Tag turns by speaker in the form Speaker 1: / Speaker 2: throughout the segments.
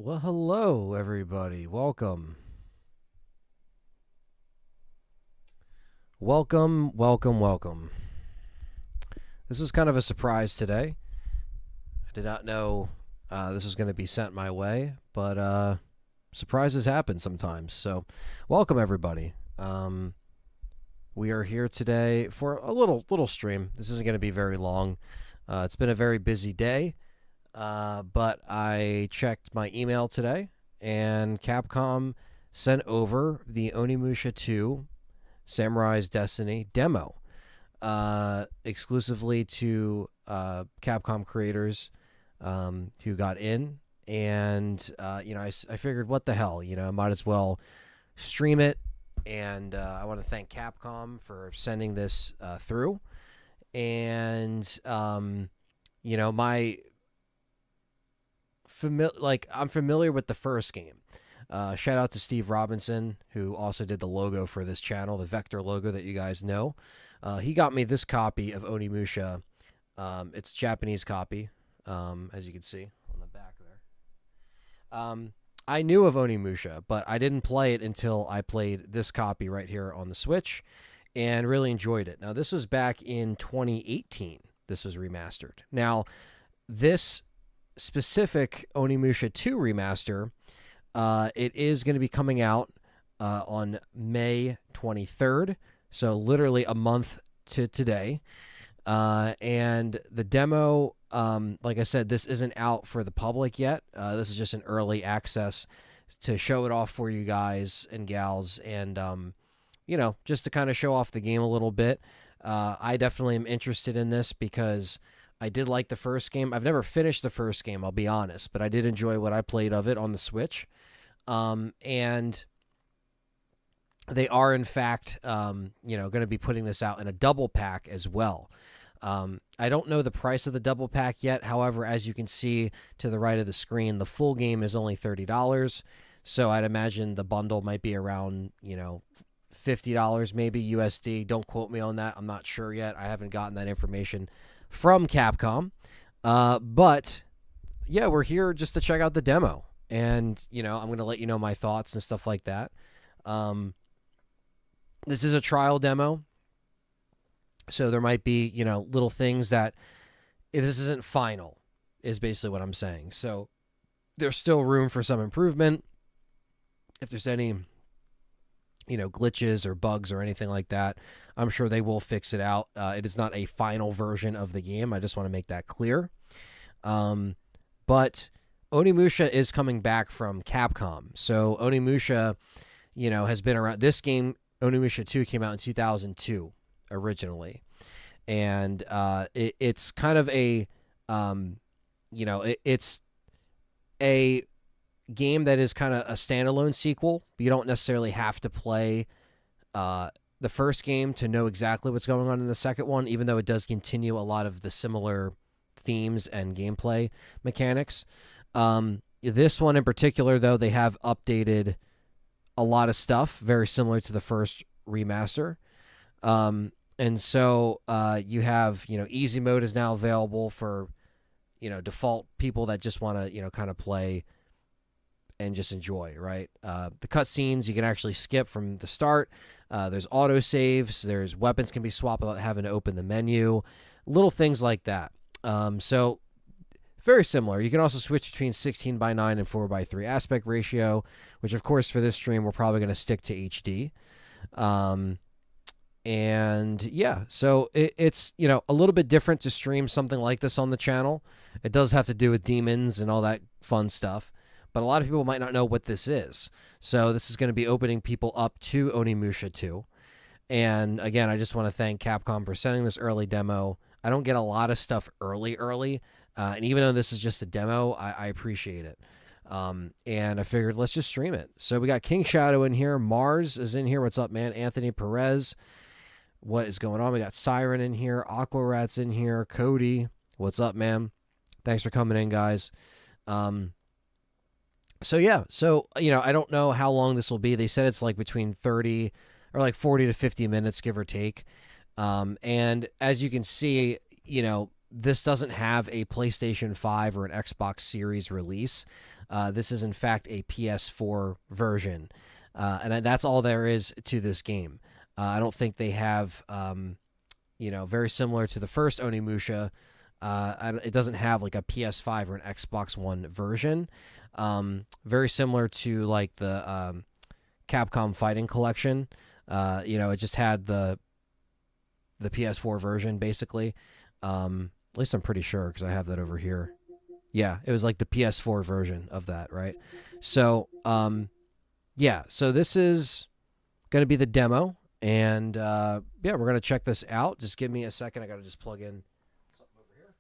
Speaker 1: Well, hello, everybody. Welcome. Welcome. This is kind of a surprise today. I did not know this was going to be sent my way, but surprises happen sometimes. So, welcome, everybody. We are here today for a little stream. This isn't going to be very long. It's been a very busy day. But I checked my email today, and Capcom sent over the Onimusha 2 Samurai's Destiny demo exclusively to Capcom creators who got in. And, I figured, what the hell? I might as well stream it. And I want to thank Capcom for sending this through. And, I'm familiar with the first game. Shout out to Steve Robinson, who also did the logo for this channel, the Vector logo that you guys know. He got me this copy of Onimusha. It's a Japanese copy, as you can see on the back there. I knew of Onimusha, but I didn't play it until I played this copy right here on the Switch and really enjoyed it. Now, this was back in 2018. This was remastered. Now, this specific Onimusha 2 remaster, it is going to be coming out on May 23rd, so literally a month to today. And the demo, like I said, this isn't out for the public yet. This is just an early access to show it off for you guys and gals, and just to kind of show off the game a little bit. I definitely am interested in this because I did like the first game. I've never finished the first game, I'll be honest, but I did enjoy what I played of it on the Switch. And they are, in fact, going to be putting this out in a double pack as well. I don't know the price of the double pack yet. However, as you can see to the right of the screen, the full game is only $30. So I'd imagine the bundle might be around, $50 maybe USD. Don't quote me on that. I'm not sure yet. I haven't gotten that information from Capcom. But yeah, we're here just to check out the demo. And, I'm going to let you know my thoughts and stuff like that. This is a trial demo. So there might be, little things that this isn't final, is basically what I'm saying. So there's still room for some improvement. If there's any, glitches or bugs or anything like that, I'm sure they will fix it out. It is not a final version of the game. I just want to make that clear. But Onimusha is coming back from Capcom. So Onimusha, has been around. This game, Onimusha 2, came out in 2002 originally. And it's kind of a, it's a game that is kind of a standalone sequel. You don't necessarily have to play the first game to know exactly what's going on in the second one, even though it does continue a lot of the similar themes and gameplay mechanics. This one in particular, though, they have updated a lot of stuff very similar to the first remaster. And so you have, easy mode is now available for, default people that just want to, kind of play and just enjoy, right? The cutscenes you can actually skip from the start. There's auto saves. There's weapons can be swapped without having to open the menu. Little things like that. So very similar. You can also switch between 16:9 and 4:3 aspect ratio, which of course for this stream we're probably going to stick to HD. And yeah, so it's, a little bit different to stream something like this on the channel. It does have to do with demons and all that fun stuff. But a lot of people might not know what this is. So this is going to be opening people up to Onimusha 2. And again, I just want to thank Capcom for sending this early demo. I don't get a lot of stuff early. And even though this is just a demo, I appreciate it. And I figured, let's just stream it. So we got King Shadow in here. Mars is in here. What's up, man? Anthony Perez. What is going on? We got Siren in here. Aqua Rat's in here. Cody. What's up, man? Thanks for coming in, guys. So yeah, I don't know how long this will be. They said it's like between 30 or like 40 to 50 minutes, give or take. And as you can see, this doesn't have a PlayStation 5 or an Xbox Series release. This is, in fact, a PS4 version. And that's all there is to this game. I don't think they have, very similar to the first Onimusha. It doesn't have like a PS5 or an Xbox One version. Very similar to like the Capcom Fighting Collection. It just had the PS4 version basically. At least I'm pretty sure because I have that over here. Yeah, it was like the PS4 version of that, right? So, so this is going to be the demo, and we're going to check this out. Just give me a second. I got to just plug in something over here.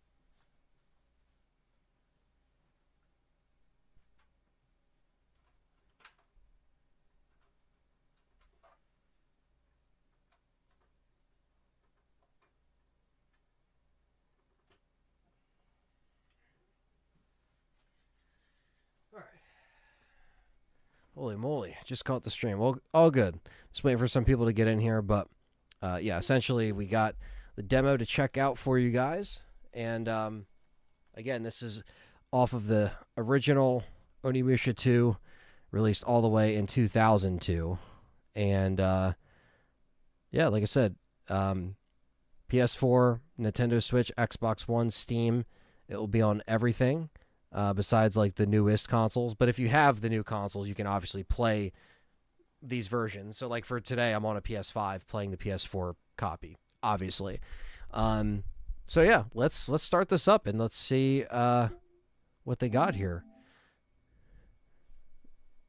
Speaker 1: All right. Holy moly, just caught the stream. Well, all good. Just waiting for some people to get in here, but essentially we got the demo to check out for you guys. And again, this is off of the original Onimusha 2, released all the way in 2002. And like I said, PS4, Nintendo Switch, Xbox One, Steam, it will be on everything. Besides like the newest consoles. But if you have the new consoles, you can obviously play these versions. So like for today, I'm on a PS5 playing the PS4 copy, obviously. Let's start this up and let's see what they got here.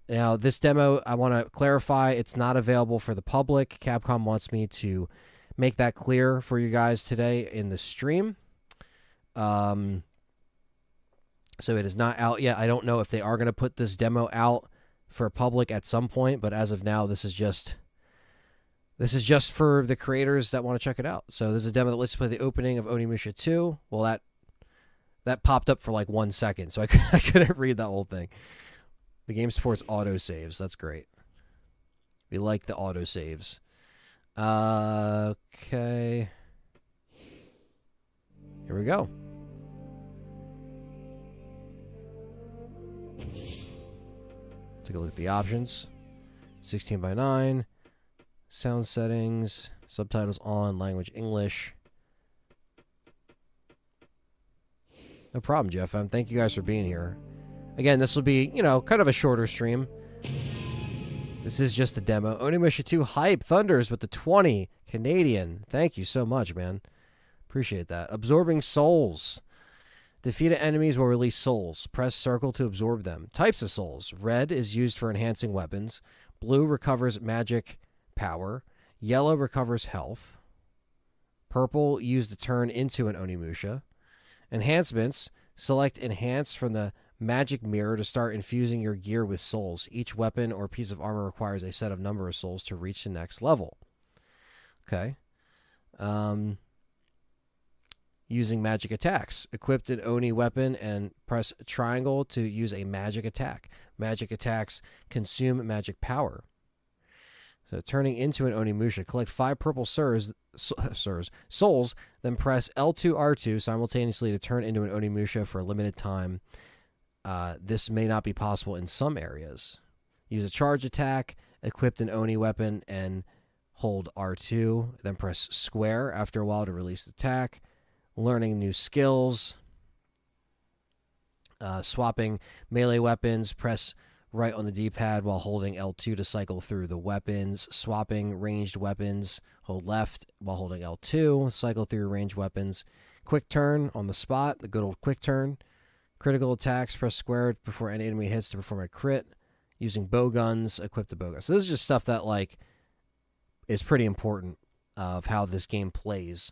Speaker 1: Now, this demo, I want to clarify, it's not available for the public. Capcom wants me to make that clear for you guys today in the stream. So it is not out yet. I don't know if they are going to put this demo out for public at some point, but as of now, this is just for the creators that want to check it out. So this is a demo that lets you play the opening of Onimusha 2. Well, that popped up for like 1 second, so I couldn't read that whole thing. The game supports autosaves. That's great. We like the autosaves. Okay. Here we go. Take a look at the options. 16:9. Sound settings. Subtitles on. Language English. No problem, Jeff. Thank you guys for being here. Again, this will be, kind of a shorter stream. This is just a demo. Onimusha 2 Hype Thunders with the 20 Canadian. Thank you so much, man. Appreciate that. Absorbing Souls. Defeated enemies will release souls. Press circle to absorb them. Types of souls. Red is used for enhancing weapons. Blue recovers magic power. Yellow recovers health. Purple used to turn into an Onimusha. Enhancements. Select Enhance from the magic mirror to start infusing your gear with souls. Each weapon or piece of armor requires a set of number of souls to reach the next level. Okay. Using magic attacks. Equipped an Oni weapon and press triangle to use a magic attack. Magic attacks consume magic power. So turning into an Onimusha, collect 5 purple souls, then press L2, R2 simultaneously to turn into an Onimusha for a limited time. This may not be possible in some areas. Use a charge attack, equipped an Oni weapon, and hold R2, then press square after a while to release the attack. Learning new skills. Swapping melee weapons, press right on the D-pad while holding L2 to cycle through the weapons. Swapping ranged weapons, hold left while holding L2, cycle through ranged weapons. Quick turn on the spot, the good old quick turn. Critical attacks, press square before any enemy hits to perform a crit. Using bow guns, equip the bow guns. So this is just stuff that is pretty important of how this game plays.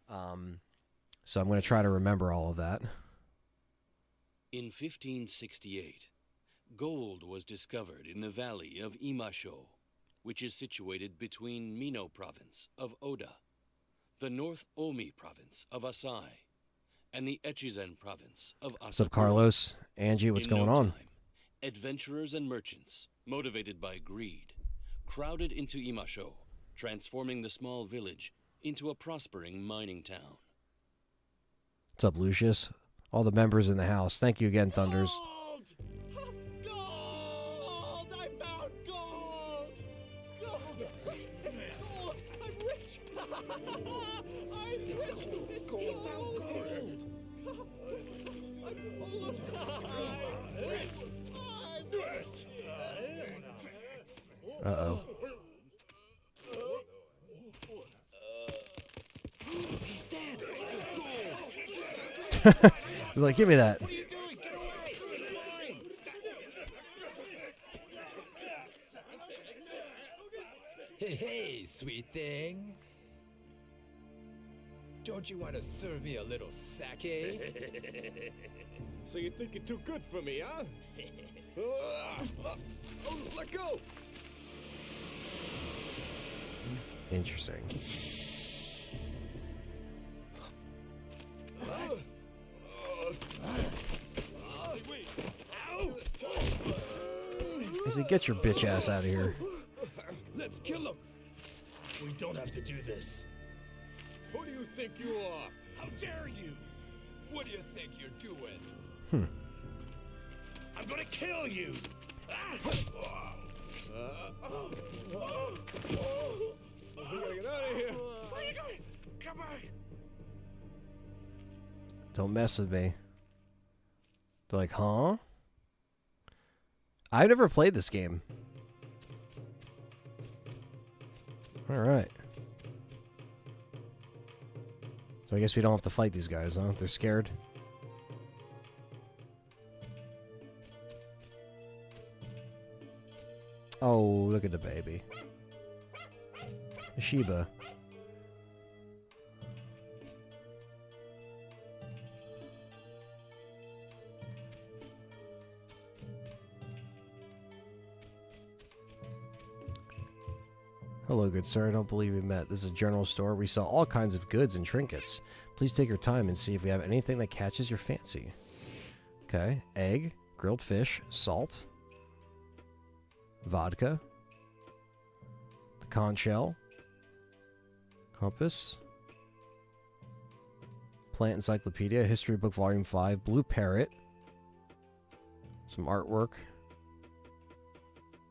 Speaker 1: So I'm going to try to remember all of that.
Speaker 2: In 1568, gold was discovered in the valley of Imasho, which is situated between Mino province of Oda, the North Omi province of Asai, and the Echizen province of Asakura.
Speaker 1: What's up, Carlos? Angie, what's going on?
Speaker 2: Time, adventurers and merchants, motivated by greed, crowded into Imasho, transforming the small village into a prospering mining town.
Speaker 1: What's up, Lucius? All the members in the house. Thank you again, Thunders.
Speaker 3: Gold! Gold! I found gold! Gold! It's gold! I'm rich! I'm rich! It's gold! I found gold!
Speaker 1: Uh-oh.
Speaker 3: He's dead!
Speaker 1: You're like, give me that.
Speaker 3: What are you doing? Get away! It's mine!
Speaker 4: Hey, sweet thing. Don't you want to serve me a little sake?
Speaker 3: So you think you're too good for me, huh? Oh, let go!
Speaker 1: Interesting. I said, get your bitch ass out of here.
Speaker 4: Let's kill him. We don't have to do this.
Speaker 3: Who do you think you are?
Speaker 4: How dare you? What do you think you're doing?
Speaker 3: I'm gonna kill you! We gotta get out of here! Where are you going? Come back!
Speaker 1: Don't mess with me. They're like, huh? I've never played this game. Alright. So I guess we don't have to fight these guys, huh? They're scared. Oh, look at the baby. The Sheba. Hello, good sir. I don't believe we met. This is a general store. We sell all kinds of goods and trinkets. Please take your time and see if we have anything that catches your fancy. Okay. Egg, grilled fish, salt, vodka, the conch shell, compass, plant encyclopedia, history book volume 5, blue parrot, some artwork.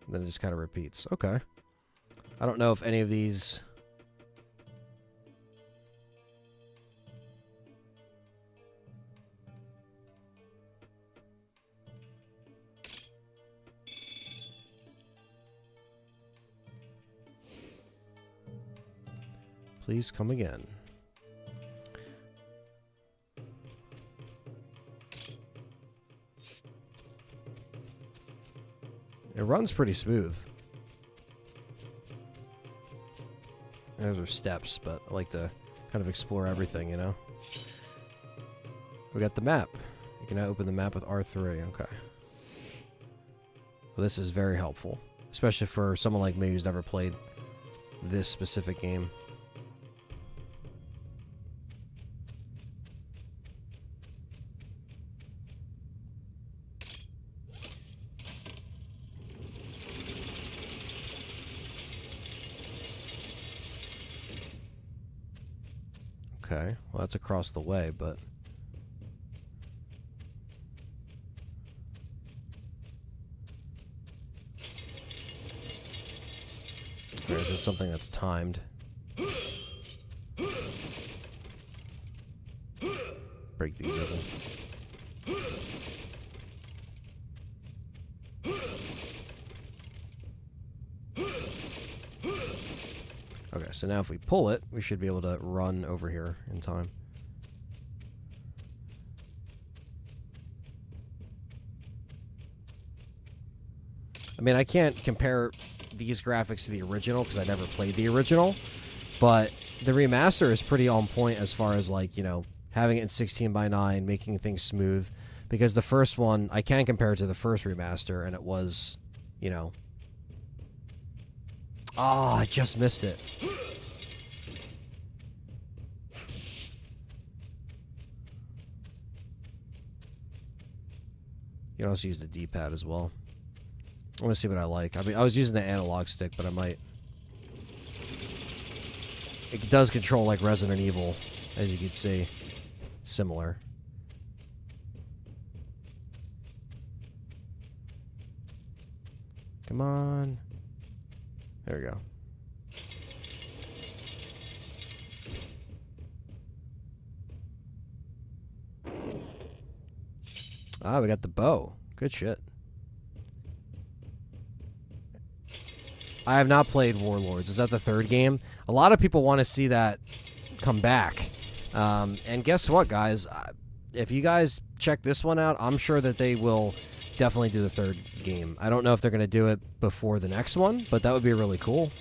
Speaker 1: Then it just kind of repeats. Okay. I don't know if any of these... Please come again. It runs pretty smooth. Those are steps, but I like to kind of explore everything, you know? We got the map. You can now open the map with R3. Okay. Well, this is very helpful, especially for someone like me who's never played this specific game. Okay, well that's across the way, but... Or is it something that's timed? Break these open. Okay, so now if we pull it, we should be able to run over here in time. I mean, I can't compare these graphics to the original because I never played the original, but the remaster is pretty on point as far as, like, you know, having it in 16:9, making things smooth, because the first one, I can compare it to the first remaster, and it was, you know... Oh, I just missed it. You can also use the D-pad as well. I want to see what I like. I mean, I was using the analog stick, but I might... It does control like Resident Evil, as you can see. similar. Come on. There we go. Ah, we got the bow. Good shit. I have not played Warlords. Is that the third game? A lot of people want to see that come back. And guess what, guys? If you guys check this one out, I'm sure that they will definitely do the third game. I don't know if they're going to do it before the next one, but that would be really cool.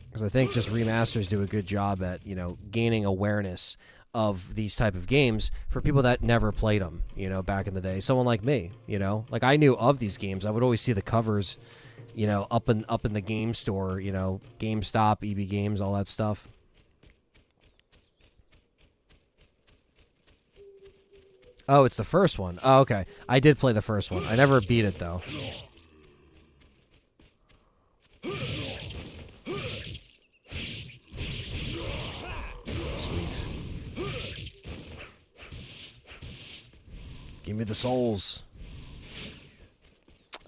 Speaker 1: Because I think just remasters do a good job at, you know, gaining awareness of these type of games for people that never played them, you know, back in the day. Someone like me, you know, like I knew of these games. I would always see the covers, you know, up in the game store, you know, GameStop, EB Games, all that stuff. Oh, it's the first one. Oh, okay. I did play the first one. I never beat it though. Give me the souls.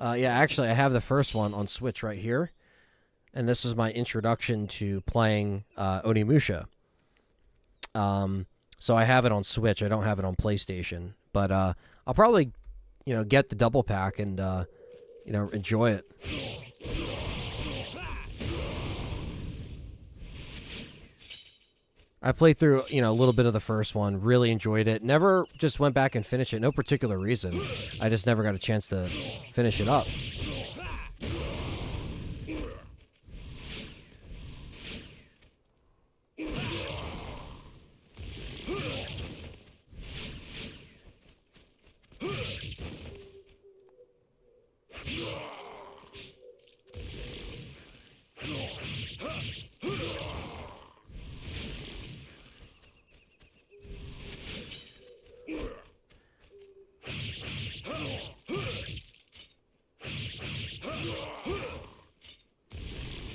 Speaker 1: Yeah, actually, I have the first one on Switch right here. And this was my introduction to playing Onimusha. So I have it on Switch. I don't have it on PlayStation. But I'll probably, you know, get the double pack and, you know, enjoy it. I played through, you know, a little bit of the first one, really enjoyed it. Never just went back and finished it, no particular reason. I just never got a chance to finish it up.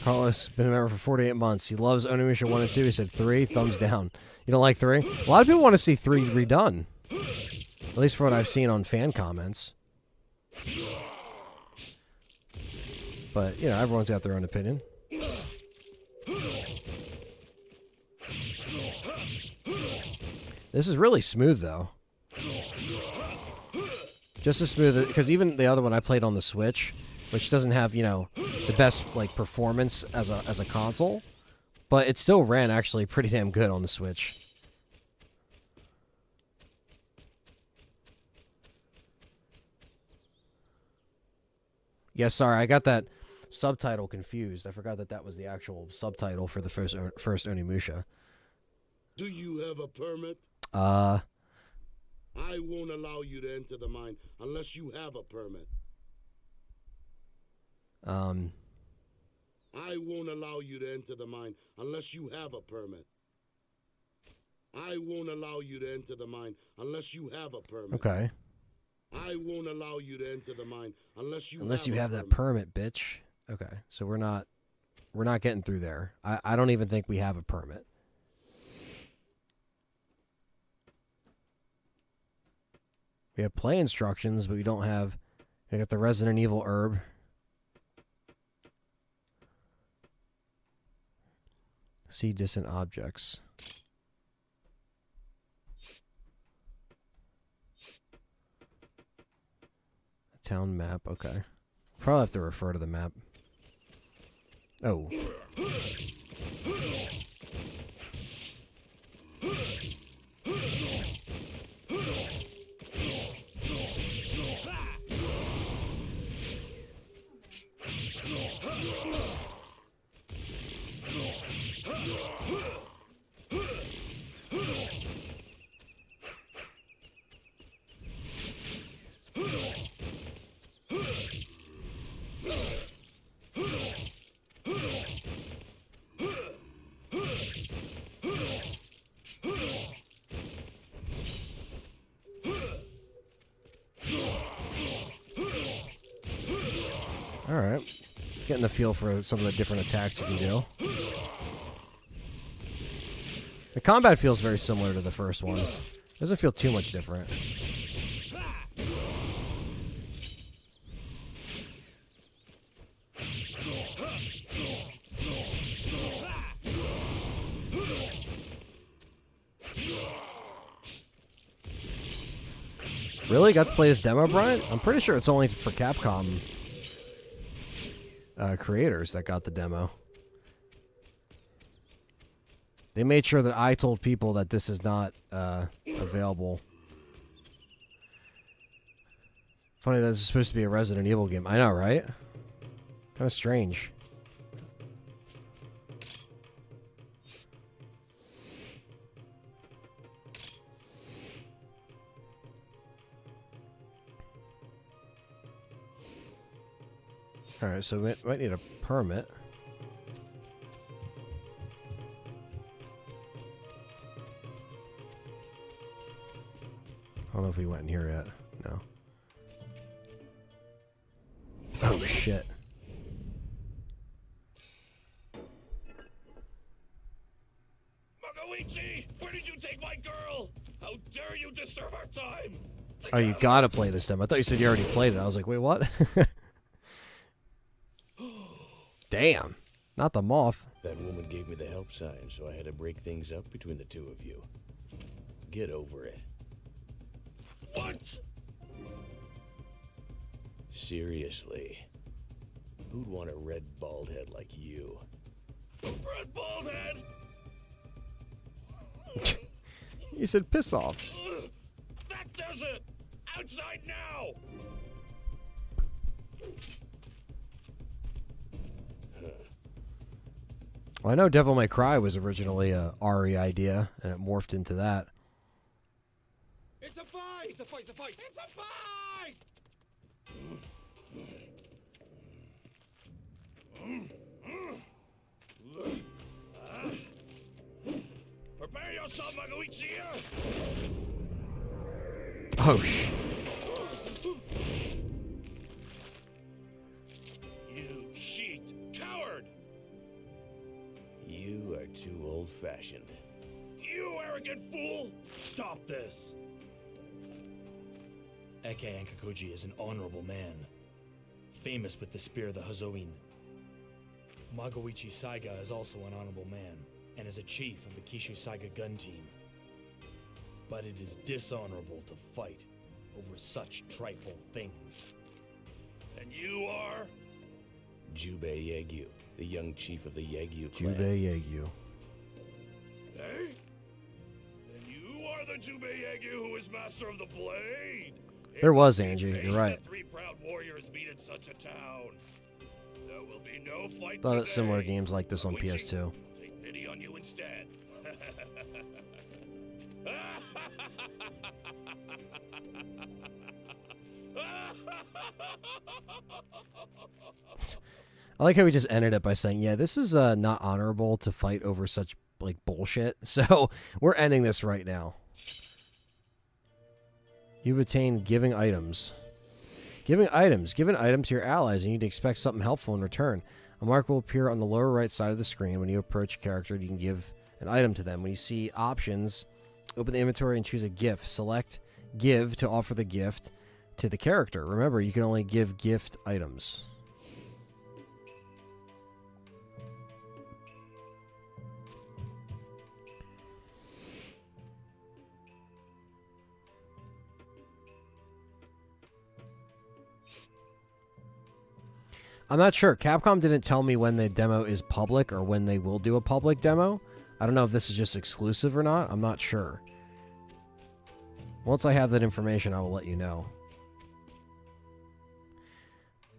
Speaker 1: Carlos, been a member for 48 months. He loves Onimusha 1 and 2. He said 3, thumbs down. You don't like 3? A lot of people want to see 3 redone. At least for what I've seen on fan comments. But, you know, everyone's got their own opinion. This is really smooth, though. Just as smooth, because even the other one I played on the Switch, which doesn't have, you know, the best like performance as a console, but it still ran actually pretty damn good on the Switch. Yeah, sorry, I got that subtitle confused. I forgot that that was the actual subtitle for the first Onimusha.
Speaker 5: Do you have a permit?
Speaker 1: I
Speaker 5: won't allow you to enter the mine unless you have a permit. I won't allow you to enter the mine unless you have a permit. I won't allow you to enter the mine unless you have a permit.
Speaker 1: Okay.
Speaker 5: I won't allow you to enter the mine unless you
Speaker 1: have that permit, bitch. Okay, so we're not getting through there. I don't even think we have a permit. We have play instructions, but we don't have. We got the Resident Evil herb. See distant objects. Town map, okay. Probably have to refer to the map. Oh. Alright. Getting the feel for some of the different attacks you can do. The combat feels very similar to the first one. Doesn't feel too much different. Really? Got to play this demo, Brian? I'm pretty sure it's only for Capcom creators that got the demo. They made sure that I told people that this is not available. Funny that this is supposed to be a Resident Evil game. I know, right? Kind of strange. Alright, so we might need a permit. I don't know if we went in here yet. No. Oh, shit.
Speaker 4: Magoichi, where did you take my girl? How dare you disturb our time?
Speaker 1: Oh, you gotta play this demo. I thought you said you already played it. I was like, wait, what? Damn. Not the moth.
Speaker 6: That woman gave me the help sign, so I had to break things up between the two of you. Get over it.
Speaker 4: What?
Speaker 6: Seriously. Who'd want a red bald head like you?
Speaker 4: A red bald head?
Speaker 1: You said piss off.
Speaker 4: That does it! Outside now!
Speaker 1: Well, I know Devil May Cry was originally a RE idea, and it morphed into that.
Speaker 3: It's a fight! It's a fight! It's a fight! It's a fight!
Speaker 4: Prepare yourself, Magoichi!
Speaker 1: Oh, sh...
Speaker 4: You cheat! Coward!
Speaker 6: You are too old-fashioned.
Speaker 4: You arrogant fool! Stop this!
Speaker 7: Eke Ankakuji is an honorable man, famous with the spear of the Hazoin. Magoichi Saiga is also an honorable man, and is a chief of the Kishu Saiga gun team. But it is dishonorable to fight over such trifle things.
Speaker 4: And you are?
Speaker 6: Jubei Yagyu, the young chief of the Yagyu clan.
Speaker 1: Jubei Yagyu.
Speaker 4: Eh? Then you are the Jubei Yagyu who is master of the blade!
Speaker 1: There was, Angie. You're right.
Speaker 4: Three proud warriors meet in such a town. There will be no fight
Speaker 1: Thought
Speaker 4: today.
Speaker 1: of similar games like this on
Speaker 4: Magoichi,
Speaker 1: PS2.
Speaker 4: take pity on you instead.
Speaker 1: I like how we just ended it by saying, yeah, this is not honorable to fight over such, like, bullshit. So, we're ending this right now. You've attained giving items. Giving items. Give an item to your allies, and you need to expect something helpful in return. A mark will appear on the lower right side of the screen. When you approach a character, you can give an item to them. When you see options, open the inventory and choose a gift. Select give to offer the gift to the character. Remember, you can only give gift items. I'm not sure. Capcom didn't tell me when the demo is public or when they will do a public demo. I don't know if this is just exclusive or not. I'm not sure. Once I have that information, I will let you know.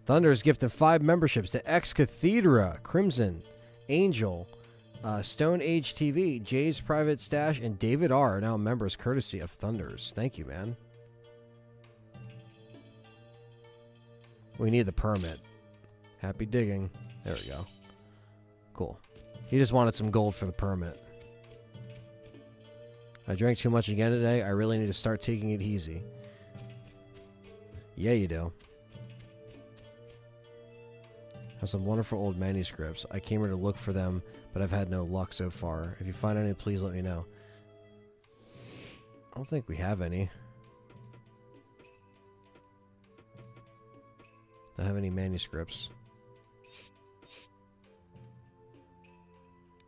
Speaker 1: Thunder is gifted 5 memberships to Ex Cathedra, Crimson, Angel, Stone Age TV, Jay's Private Stash, and David R. are now members courtesy of Thunders. Thank you, man. We need the permit. Happy digging. There we go. Cool. He just wanted some gold for the permit. I drank too much again today. I really need to start taking it easy. Yeah, you do. Has some wonderful old manuscripts. I came here to look for them, but I've had no luck so far. If you find any, please let me know. I don't think we have any. Don't have any manuscripts.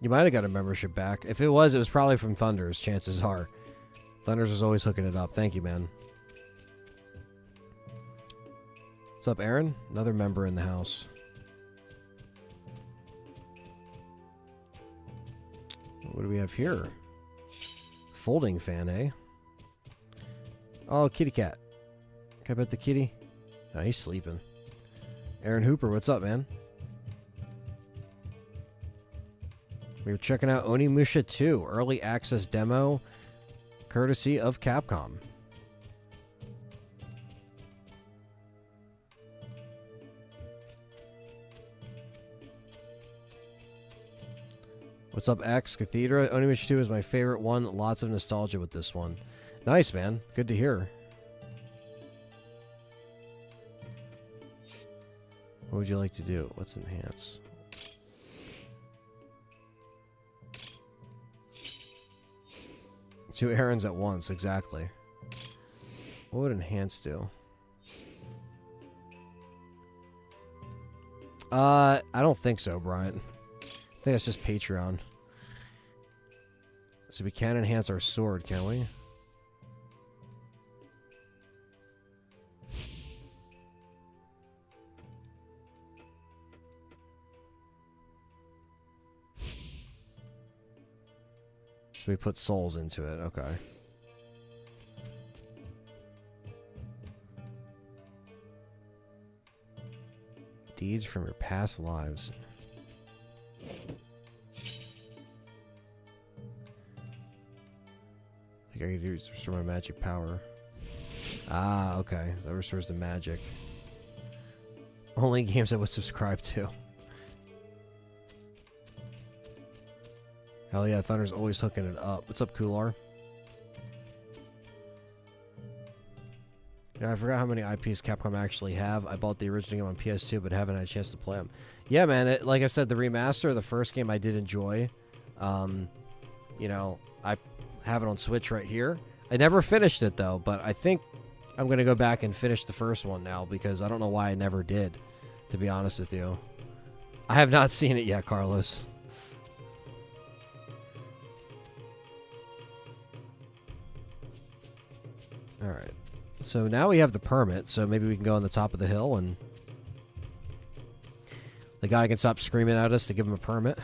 Speaker 1: You might have got a membership back. If it was probably from Thunders, chances are. Thunders is always hooking it up. Thank you, man. What's up, Aaron? Another member in the house. What do we have here? Folding fan, eh? Oh, kitty cat. Can I pet the kitty? No, he's sleeping. Aaron Hooper, what's up, man? We were checking out Onimusha 2, early access demo, courtesy of Capcom. What's up, X? Cathedra? Onimusha 2 is my favorite one. Lots of nostalgia with this one. Nice, man. Good to hear. What would you like to do? Let's enhance. Two errands at once, exactly. What would enhance do? I don't think so, Brian. I think that's just Patreon. So we can enhance our sword, can we? So we put souls into it, okay. Deeds from your past lives. I think I can use restore my magic power. Ah, okay. That restores the magic. Only games I would subscribe to. Hell yeah, Thunder's always hooking it up. What's up, Kular? Yeah, I forgot how many IPs Capcom actually have. I bought the original game on PS2, but haven't had a chance to play them. Yeah, man. Like I said, the remaster of the first game I did enjoy. You know, I have it on Switch right here. I never finished it, though, but I think I'm going to go back and finish the first one now because I don't know why I never did, to be honest with you. I have not seen it yet, Carlos. Alright. So now we have the permit, so maybe we can go on the top of the hill and the guy can stop screaming at us to give him a permit.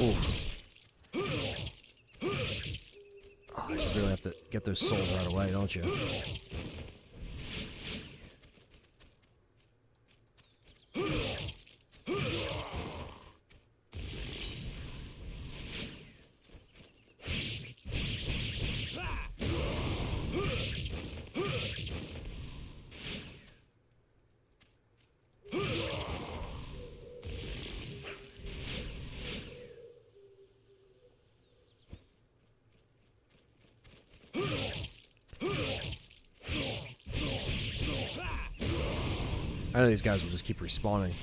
Speaker 1: Ooh. Oh, you really have to get those souls right away, don't you? I know these guys will just keep respawning.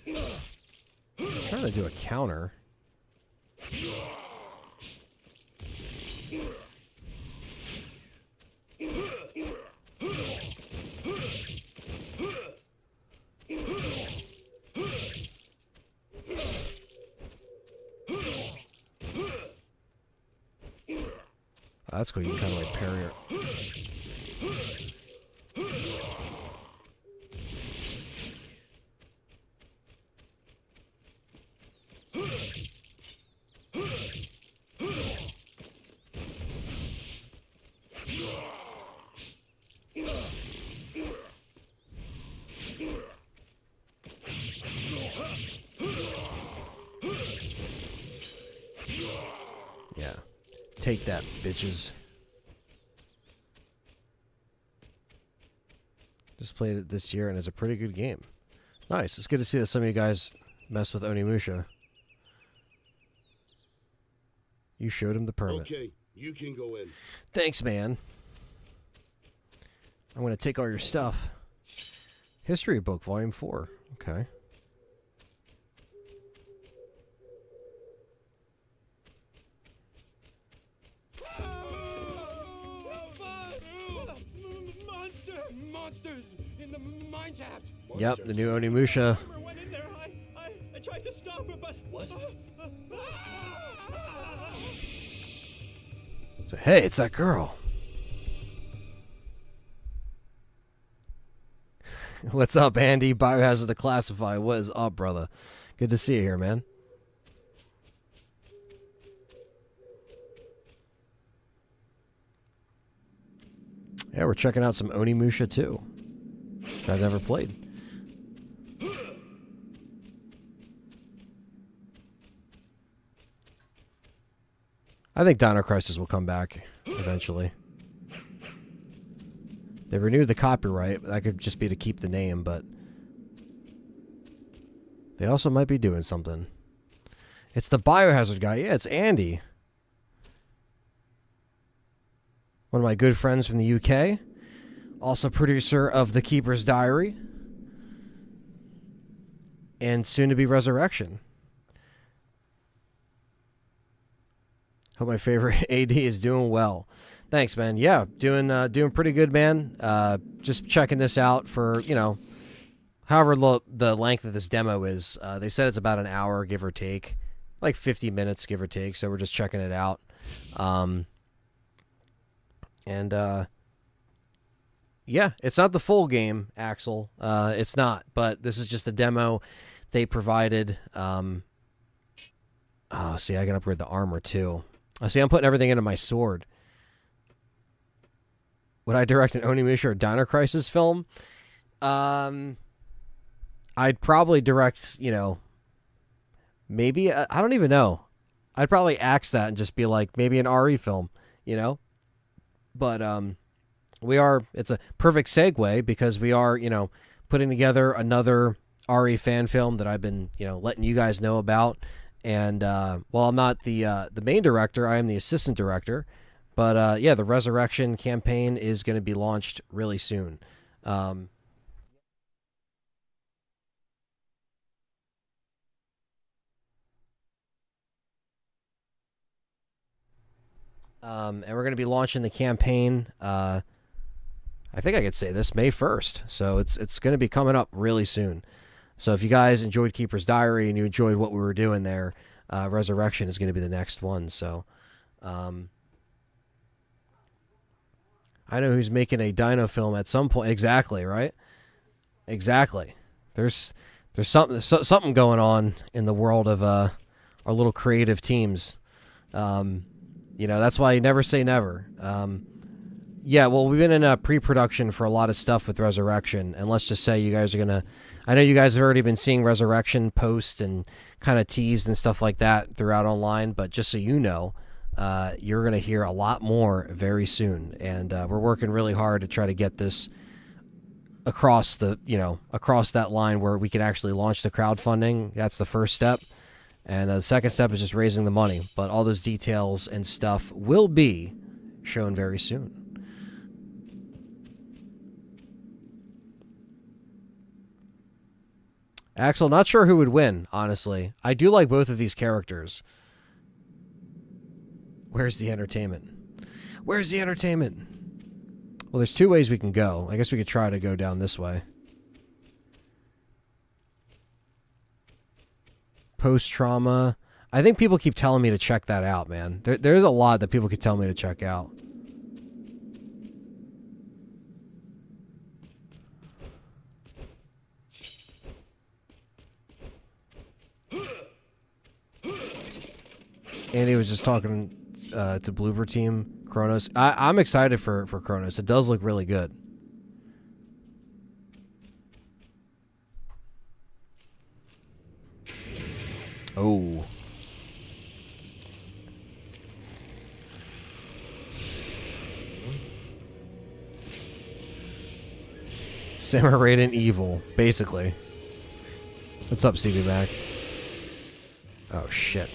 Speaker 1: I'm trying to do a counter. Oh, that's cool. You can kind of like parry her. Yeah. Take that, bitches. Just played it this year, and it's a pretty good game. Nice. It's good to see that some of you guys mess with Onimusha. You showed him the permit.
Speaker 5: Okay, you can go in.
Speaker 1: Thanks, man. I'm going to take all your stuff. History book, volume 4. Okay.
Speaker 3: Monsters in the mine shaft.
Speaker 1: Yep, the new Onimusha.
Speaker 3: I went in there. I tried to stop it, but
Speaker 7: What?
Speaker 1: So, hey, it's that girl. What's up, Andy? Biohazard to Classify. What is up, brother? Good to see you here, man. Yeah, we're checking out some Onimusha too, which I've never played. I think Dino Crisis will come back eventually. They renewed the copyright. That could just be to keep the name, but they also might be doing something. It's the Biohazard guy. Yeah, it's Andy. One of my good friends from the UK. Also producer of The Keeper's Diary. And soon to be Resurrection. Hope my favorite AD is doing well. Thanks, man. Yeah, doing pretty good, man. Just checking this out for, however the length of this demo is. They said it's about an hour, give or take. Like 50 minutes, give or take. So we're just checking it out. Yeah, it's not the full game, Axel. It's not, but this is just a demo they provided. Oh, see, I can upgrade the armor too. See, I'm putting everything into my sword. Would I direct an Onimusha or Dino Crisis film? I'd probably direct, maybe, I don't even know. I'd probably axe that and just be like, maybe an RE film, But it's a perfect segue because we are, putting together another RE fan film that I've been, letting you guys know about. And while I'm not the main director, I am the assistant director. But yeah, the Resurrection campaign is going to be launched really soon. And we're going to be launching the campaign. I think I could say this May 1st. So it's going to be coming up really soon. So if you guys enjoyed Keeper's Diary and you enjoyed what we were doing there, Resurrection is going to be the next one. So I know who's making a dino film at some point. Exactly, right? Exactly. There's something going on in the world of our little creative teams. That's why you never say never. Yeah, well, we've been in pre-production for a lot of stuff with Resurrection, and let's just say you guys are going to... I know you guys have already been seeing Resurrection post and kind of teased and stuff like that throughout online, but just so you know, you're going to hear a lot more very soon, and we're working really hard to try to get this across that line where we can actually launch the crowdfunding. That's the first step, and the second step is just raising the money, but all those details and stuff will be shown very soon. Axel, not sure who would win, honestly. I do like both of these characters. Where's the entertainment? Where's the entertainment? Well, there's two ways we can go. I guess we could try to go down this way. Post-trauma. I think people keep telling me to check that out, man. There's a lot that people keep telling me to check out. Andy was just talking to Bloober Team, Kronos. I'm excited for Kronos. It does look really good. Oh. Samurai Raiden evil, basically. What's up, Stevie Mac? Oh, shit.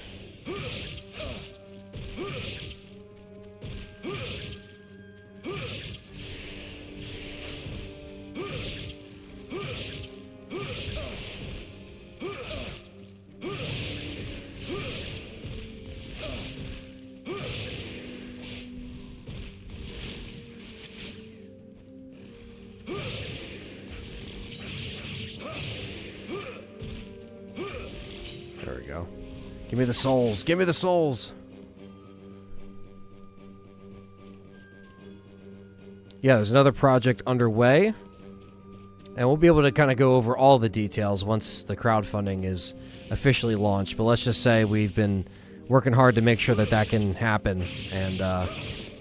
Speaker 1: There we go. Give me the souls. Give me the souls. Yeah, there's another project underway. And we'll be able to kind of go over all the details once the crowdfunding is officially launched. But let's just say we've been working hard to make sure that that can happen. And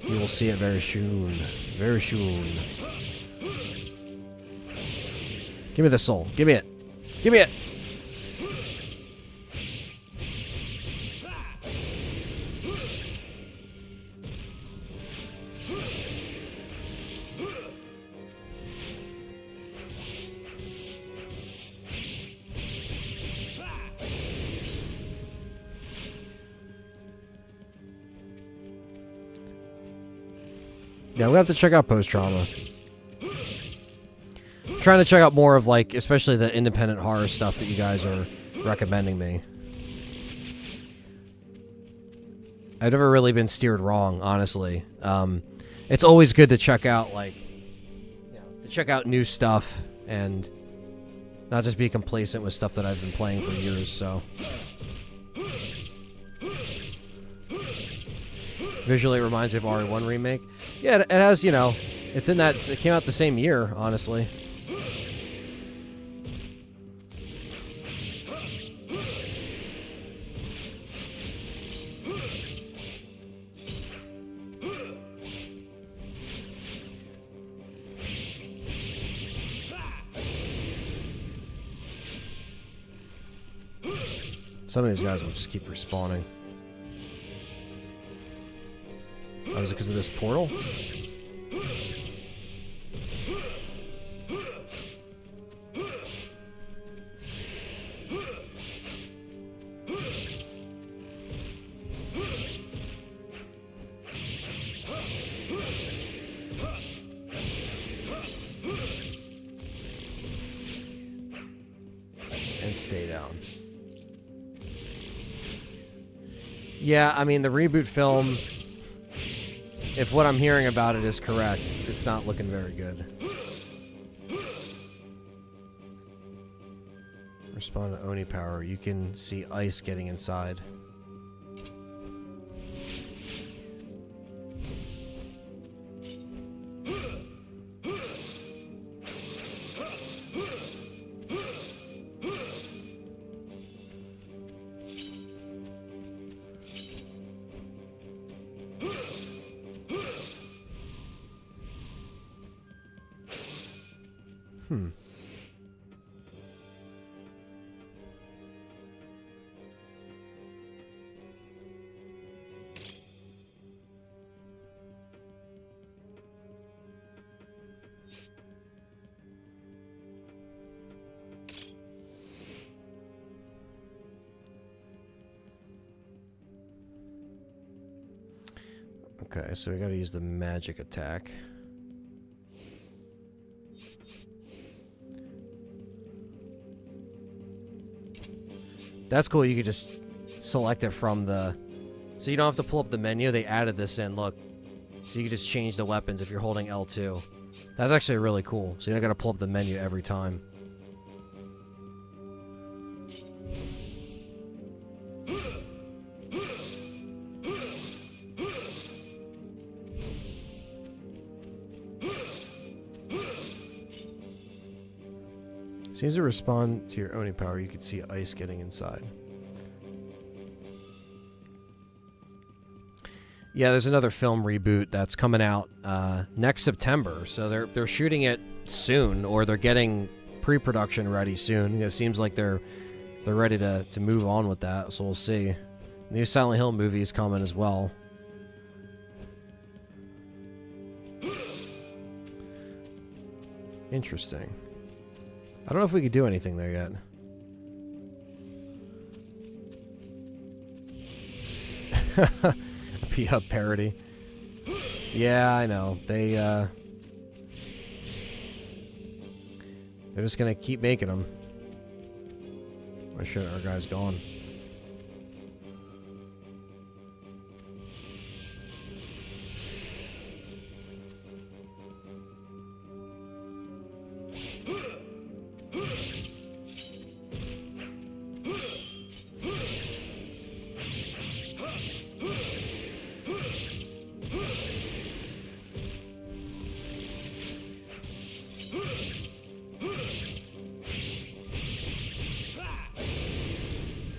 Speaker 1: you will see it very soon. Very soon. Give me the soul. Give me it. Give me it. Yeah, we have to check out Post-Trauma. Trying to check out more of, like, especially the independent horror stuff that you guys are recommending me. I've never really been steered wrong, honestly. It's always good to check out, like, you know, to check out new stuff and not just be complacent with stuff that I've been playing for years, so. Visually, it reminds me of RE1 Remake. Yeah, it has, you know, it's in that, it came out the same year, honestly. Some of these guys will just keep respawning. Oh, is it because of this portal? And stay down. Yeah, I mean, the reboot film, if what I'm hearing about it is correct, it's not looking very good. Respond to Oni power. You can see ice getting inside. Okay, so we gotta use the magic attack. That's cool, you could just select it from the... So you don't have to pull up the menu, they added this in, look. So you can just change the weapons if you're holding L2. That's actually really cool, so you don't gotta pull up the menu every time. Seems to respond to your Oni power. You can see ice getting inside. Yeah, there's another film reboot that's coming out next September. So they're shooting it soon, or they're getting pre-production ready soon. It seems like they're ready to move on with that. So we'll see. The new Silent Hill movie is coming as well. Interesting. I don't know if we could do anything there yet. a parody. Yeah, I know. They're just gonna keep making them. Oh shit, our guy's gone.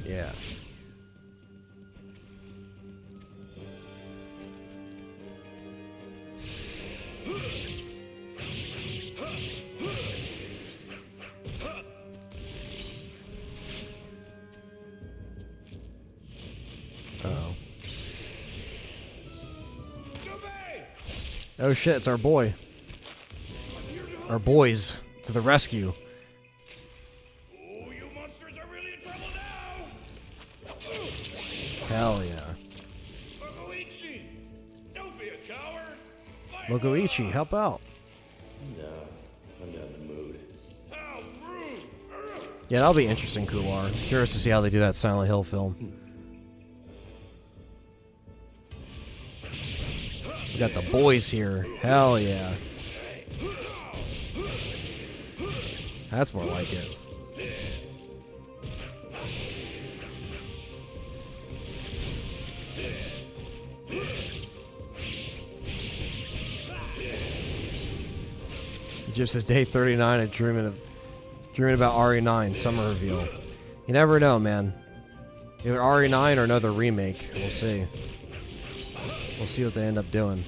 Speaker 1: Yeah. Uh-oh. Oh shit, it's our boy. Our boys to the rescue.
Speaker 4: Oh, you monsters are really in trouble now!
Speaker 1: Hell yeah.
Speaker 4: Mogoichi! Don't be a coward! Fight
Speaker 1: Mogoichi,
Speaker 4: us!
Speaker 1: help out.
Speaker 6: No, I'm not in the mood.
Speaker 4: How rude!
Speaker 1: Yeah, that'll be interesting, Kular. Curious to see how they do that Silent Hill film. We got the boys here. Hell yeah. That's more like it. Jim says day 39 and dreaming about RE9 summer reveal. You never know, man. Either RE9 or another remake. We'll see. We'll see what they end up doing.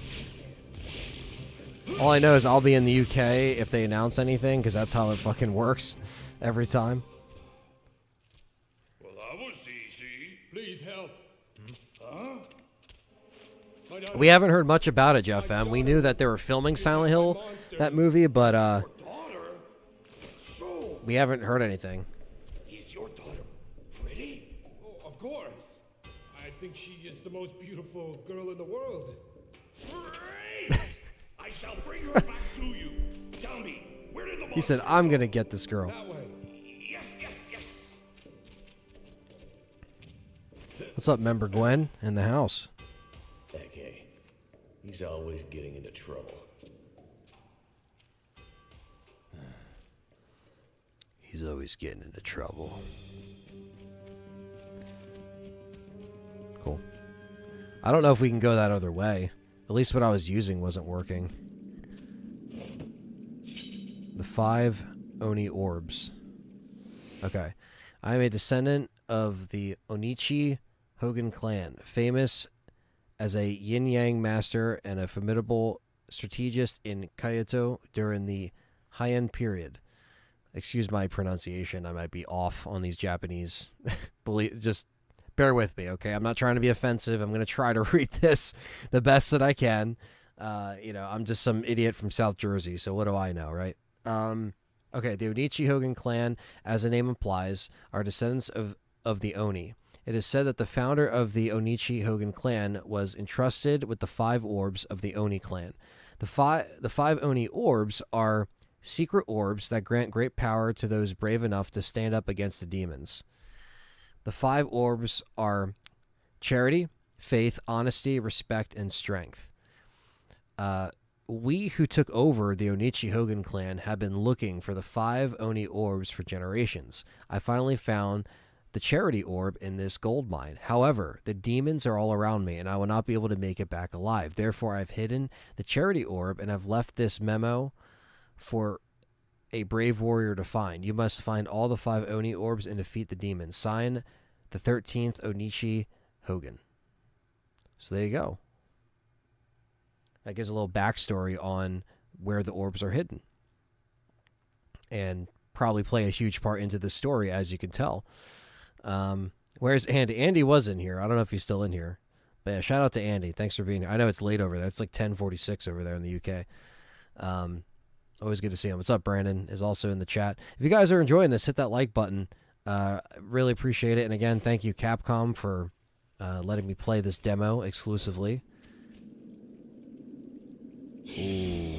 Speaker 1: All I know is I'll be in the UK if they announce anything, because that's how it fucking works every time.
Speaker 4: Well, that was easy.
Speaker 7: Please help.
Speaker 4: Huh?
Speaker 7: My daughter-
Speaker 1: We haven't heard much about it, Jeff M. We knew that they were filming Silent Hill, that movie, but
Speaker 4: Daughter? So,
Speaker 1: we haven't heard anything.
Speaker 4: is your daughter pretty?
Speaker 7: Oh, of course. I think she is the most beautiful girl in the world.
Speaker 4: Great! I shall bring her back to you. Tell me, where did the
Speaker 1: He said, I'm going to get this girl.
Speaker 7: That way.
Speaker 4: Yes, yes, yes.
Speaker 1: What's up, member Gwen? In the house.
Speaker 6: Okay. He's always getting into trouble.
Speaker 1: He's always getting into trouble. Cool. I don't know if we can go that other way. At least what I was using wasn't working. The 5 Oni orbs. Okay. I am a descendant of the Onichi Hogan clan, famous as a yin-yang master and a formidable strategist in Kyoto during the Heian period. Excuse my pronunciation. I might be off on these Japanese. Just bear with me, okay? I'm not trying to be offensive. I'm going to try to read this the best that I can. I'm just some idiot from South Jersey, so what do I know, right? Okay, the Onichi Hogan clan, as the name implies, are descendants of the Oni. It is said that the founder of the Onichi Hogan clan was entrusted with the 5 orbs of the Oni clan. The five Oni orbs are secret orbs that grant great power to those brave enough to stand up against the demons. The 5 orbs are charity, faith, honesty, respect, and strength. We who took over the Onichi Hogan clan have been looking for the 5 Oni orbs for generations. I finally found the charity orb in this gold mine. However, the demons are all around me, and I will not be able to make it back alive. Therefore, I've hidden the charity orb and have left this memo for a brave warrior to find. You must find all the 5 Oni orbs and defeat the demons. Sign the 13th Onichi Hogan. So there you go. That gives a little backstory on where the orbs are hidden. And probably play a huge part into the story, as you can tell. Where's Andy? Andy was in here. I don't know if he's still in here. But yeah, shout out to Andy. Thanks for being here. I know it's late over there. It's like 10:46 over there in the UK. Always good to see him. What's up, Brandon? Is also in the chat. If you guys are enjoying this, hit that like button. Really appreciate it. And again, thank you, Capcom, for letting me play this demo exclusively. Ooh.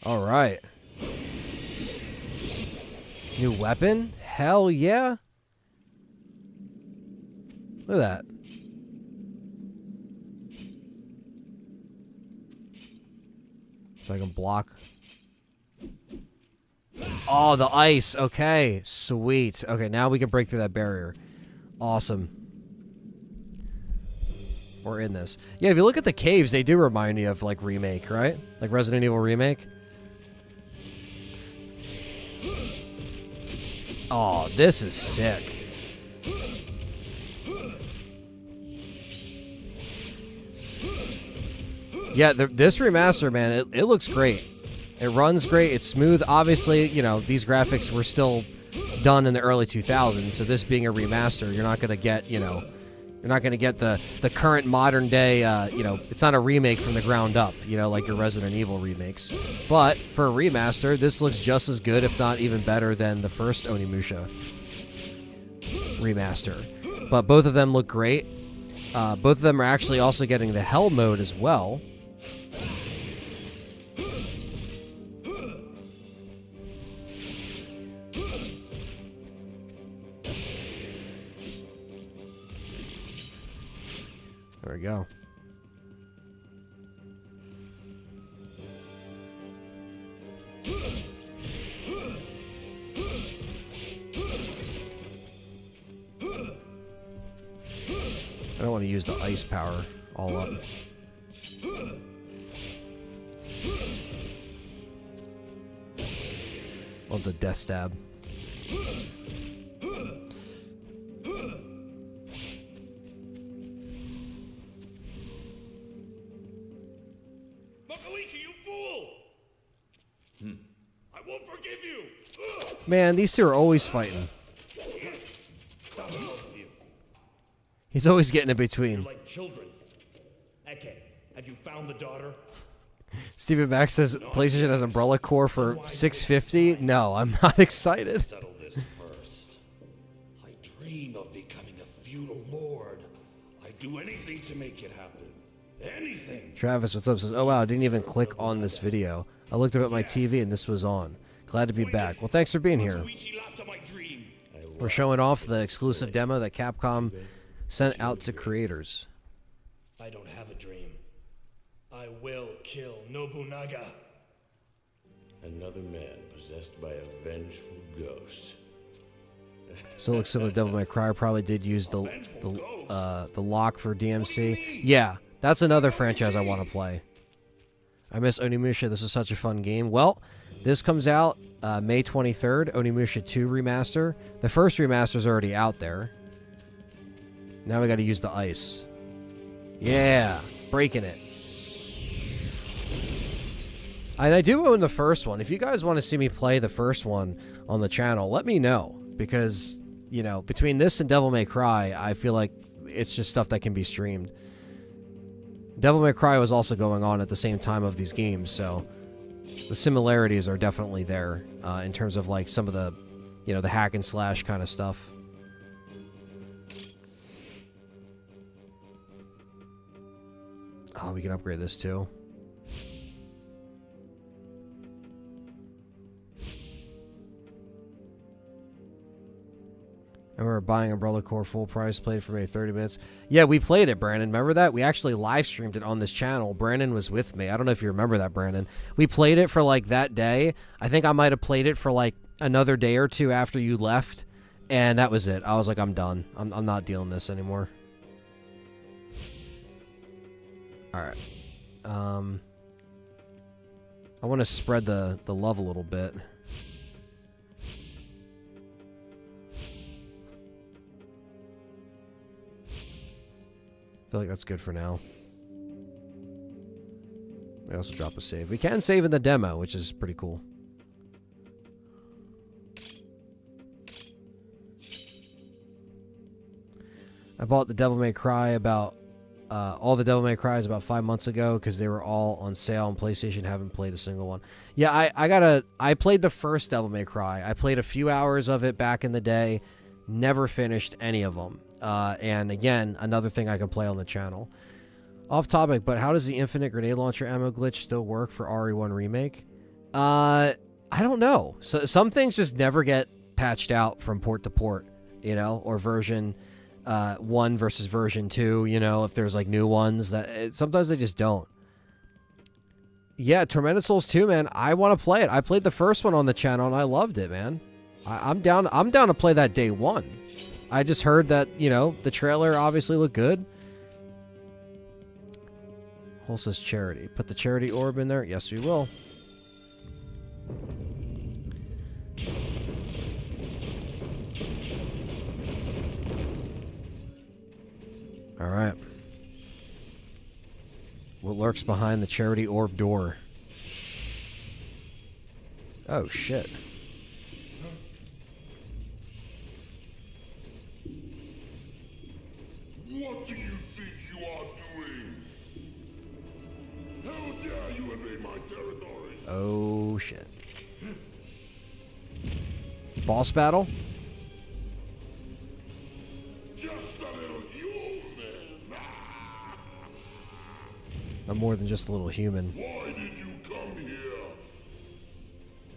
Speaker 1: All right. New weapon? Hell yeah. Look at that. So I can block. Oh, the ice. Okay. Sweet. Okay, now we can break through that barrier. Awesome. We're in this. Yeah, if you look at the caves, they do remind me of, like, Remake, right? Like Resident Evil Remake. Oh, this is sick. Yeah, this remaster, man, it looks great. It runs great. It's smooth. Obviously, you know, these graphics were still done in the early 2000s, so this being a remaster, you're not going to get, you know, you're not going to get the current modern day, you know, it's not a remake from the ground up, you know, like your Resident Evil remakes. But for a remaster, this looks just as good, if not even better, than the first Onimusha remaster. But both of them look great. Both of them are actually also getting the Hell mode as well. There we go. I don't want to use the ice power all up. Love the death stab. Man, these two are always fighting. He's always getting in between.
Speaker 7: Like children. Eke, have you found the daughter?
Speaker 1: Stephen Mack says PlayStation has Umbrella Core for $650. No, I'm not excited.
Speaker 4: Settle this first. I dream of becoming a feudal lord. I'd do anything to make it happen. Anything.
Speaker 1: Travis, what's up? Says, oh wow, I didn't even click on this video. I looked up at my TV and this was on. Glad to be back. Well, thanks for being here. We're showing off the exclusive demo that Capcom sent out to creators.
Speaker 7: I don't have a dream. I will kill Nobunaga.
Speaker 6: Another man possessed by a vengeful ghost.
Speaker 1: Still looks similar to Devil May Cry. Probably did use the lock for DMC. Yeah, that's another franchise I want to play. I miss Onimusha. This was such a fun game. Well, this comes out May 23rd, Onimusha 2 Remaster. The first remaster is already out there. Now we got to use the ice. Yeah, breaking it. And I do own the first one. If you guys want to see me play the first one on the channel, let me know. Because, you know, between this and Devil May Cry, I feel like it's just stuff that can be streamed. Devil May Cry was also going on at the same time of these games, so the similarities are definitely there in terms of, like, some of the, you know, the hack and slash kind of stuff. Oh, we can upgrade this too. I remember buying Umbrella Core full price, played it for maybe 30 minutes. Yeah, we played it, Brandon. Remember that? We actually live streamed it on this channel. Brandon was with me. I don't know if you remember that, Brandon. We played it for like that day. I think I might have played it for like another day or two after you left. And that was it. I was like, I'm done. I'm not dealing this anymore. Alright. I want to spread the love a little bit. I feel like that's good for now. We also drop a save. We can save in the demo, which is pretty cool. I bought the Devil May Cry about all the Devil May Cries about 5 months ago because they were all on sale on PlayStation. Haven't played a single one. Yeah, I played the first Devil May Cry. I played a few hours of it back in the day. Never finished any of them. And again, another thing I can play on the channel. Off topic, but how does the infinite grenade launcher ammo glitch still work for RE1 Remake? I don't know. So some things just never get patched out from port to port, you know, or version 1 versus version 2, you know, if there's like new ones sometimes they just don't. Yeah, Tormented Souls 2, man. I want to play it. I played the first one on the channel and I loved it, man. I'm down to play that day one. I just heard that, you know, the trailer obviously looked good. Hole says charity. Put the charity orb in there. Yes, we will. All right. What lurks behind the charity orb door? Oh, shit.
Speaker 5: What do you think you are doing? How dare you invade my territory?
Speaker 1: Oh, shit. Boss battle?
Speaker 5: Just a little human.
Speaker 1: I'm more than just a little human.
Speaker 5: Why did you come here?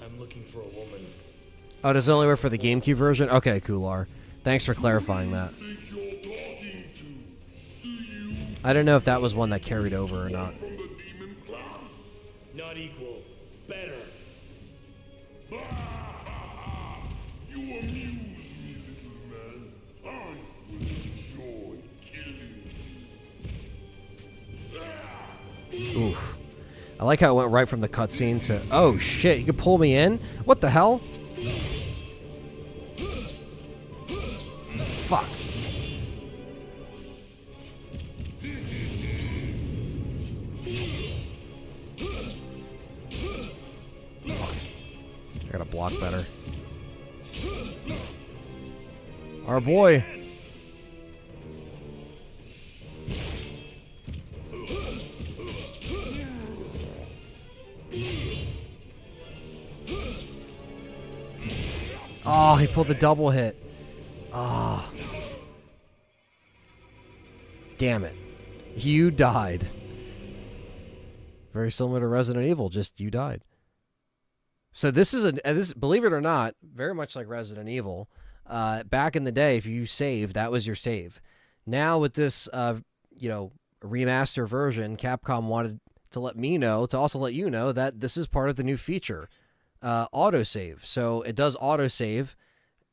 Speaker 7: I'm looking for a woman.
Speaker 1: Oh, does it only work for the GameCube version? Okay, Kular. Thanks for clarifying that.
Speaker 5: Think you're talking to? Do you
Speaker 1: I don't know if that was one that carried over or not.
Speaker 5: from the demon class?
Speaker 7: Not equal. Better.
Speaker 5: You amuse me, little man. I will enjoy killing you.
Speaker 1: Oof. I like how it went right from the cutscene to... Oh, shit. You can pull me in? What the hell? Fuck. I gotta block better. Our boy. Oh, he pulled the double hit. Oh. Damn it. You died. Very similar to Resident Evil, just you died. So this is believe it or not, very much like Resident Evil. Back in the day, if you saved, that was your save. Now with this, remaster version, Capcom wanted to let me know, to also let you know that this is part of the new feature, autosave. So it does autosave,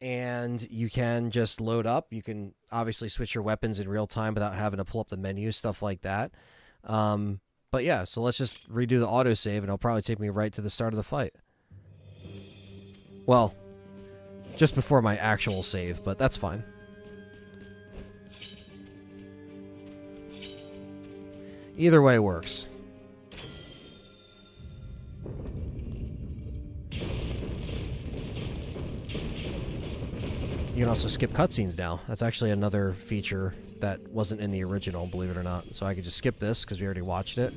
Speaker 1: and you can just load up. You can obviously switch your weapons in real time without having to pull up the menu, stuff like that. But yeah, so let's just redo the autosave, and it'll probably take me right to the start of the fight. Well, just before my actual save, but that's fine. Either way works. You can also skip cutscenes now. That's actually another feature that wasn't in the original, believe it or not. So I could just skip this because we already watched it.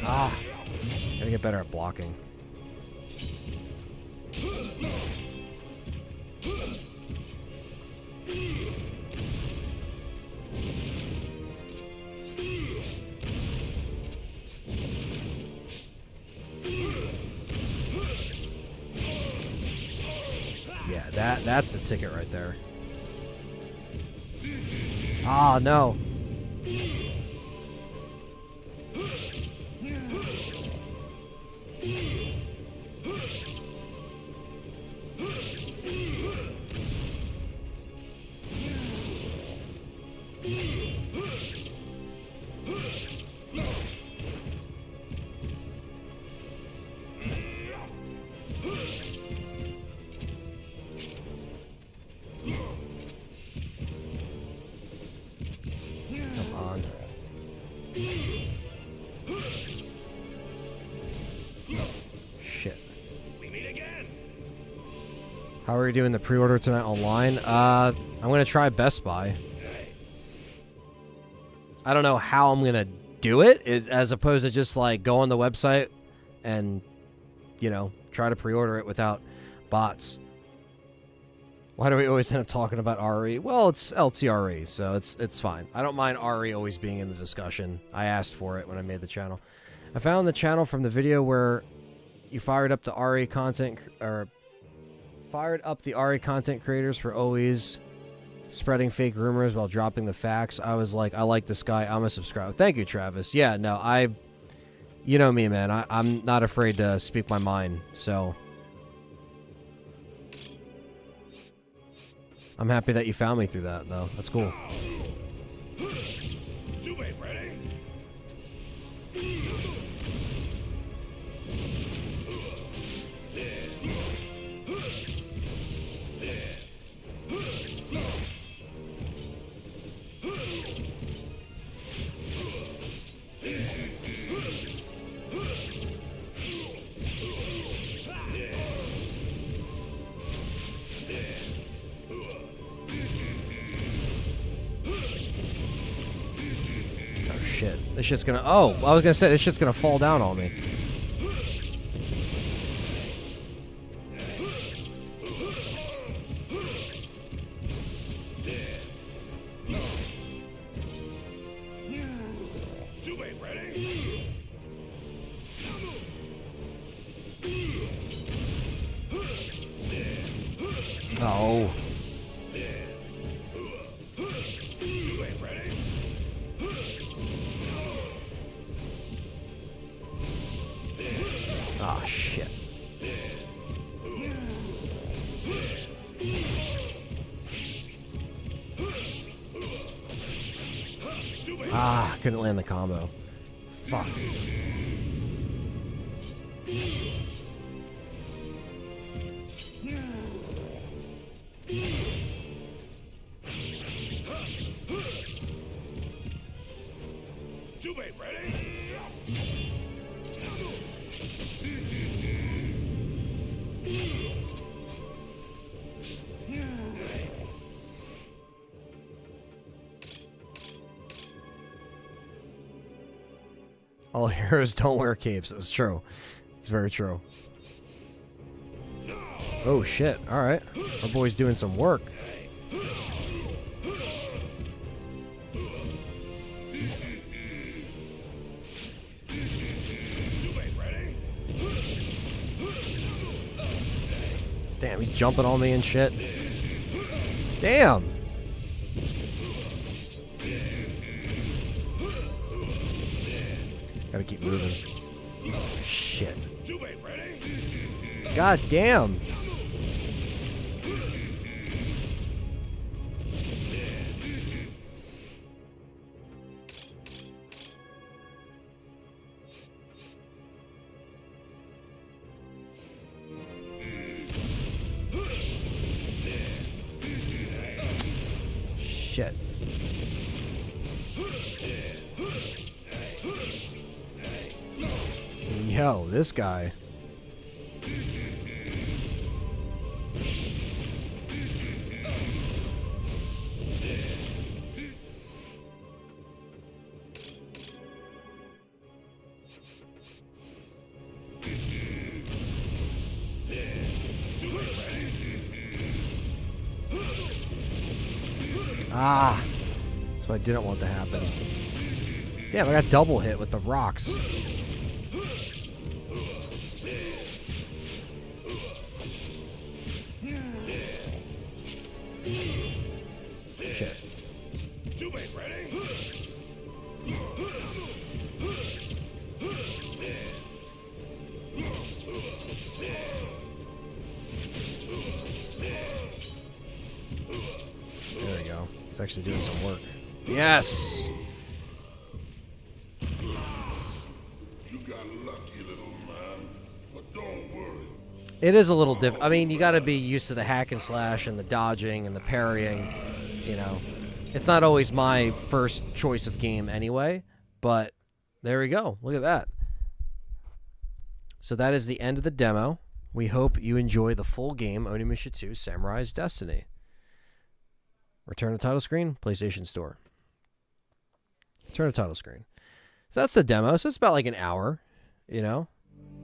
Speaker 1: Ah, gotta get better at blocking. Yeah, that's the ticket right there. Ah, no. How are we doing the pre-order tonight online? I'm going to try Best Buy. I don't know how I'm going to do it, as opposed to just, like, go on the website and, you know, try to pre-order it without bots. Why do we always end up talking about RE? Well, it's LTRE, so it's fine. I don't mind RE always being in the discussion. I asked for it when I made the channel. I found the channel from the video where you fired up the RE content, or fired up the RE content creators for always spreading fake rumors while dropping the facts. I was like, I like this guy. I'm a subscriber. Thank you, Travis. Yeah, no, you know me, man. I'm not afraid to speak my mind, so I'm happy that you found me through that, though. That's cool.
Speaker 4: Ready?
Speaker 1: Shit. This shit's gonna... Oh, I was gonna say, this shit's gonna fall down on me. Oh. Ah, shit. Ah, couldn't land the combo. Fuck. All heroes don't wear capes. That's true. It's very true. Oh, shit. Alright. Our boy's doing some work. Damn, he's jumping on me and shit. Damn! Gotta keep moving. Shit. God damn! Shit. Yo, this guy. Ah, that's what I didn't want to happen. Damn, I got double hit with the rocks. Shit. There we go. It's actually doing some work. Yes!
Speaker 5: You got lucky, little man. But don't worry.
Speaker 1: It is a little different. I mean, you got to be used to the hack and slash and the dodging and the parrying, you know. It's not always my first choice of game anyway, but there we go. Look at that. So that is the end of the demo. We hope you enjoy the full game Onimusha 2 Samurai's Destiny. Return to title screen, PlayStation Store. Return to title screen. So that's the demo. So it's about like an hour, you know.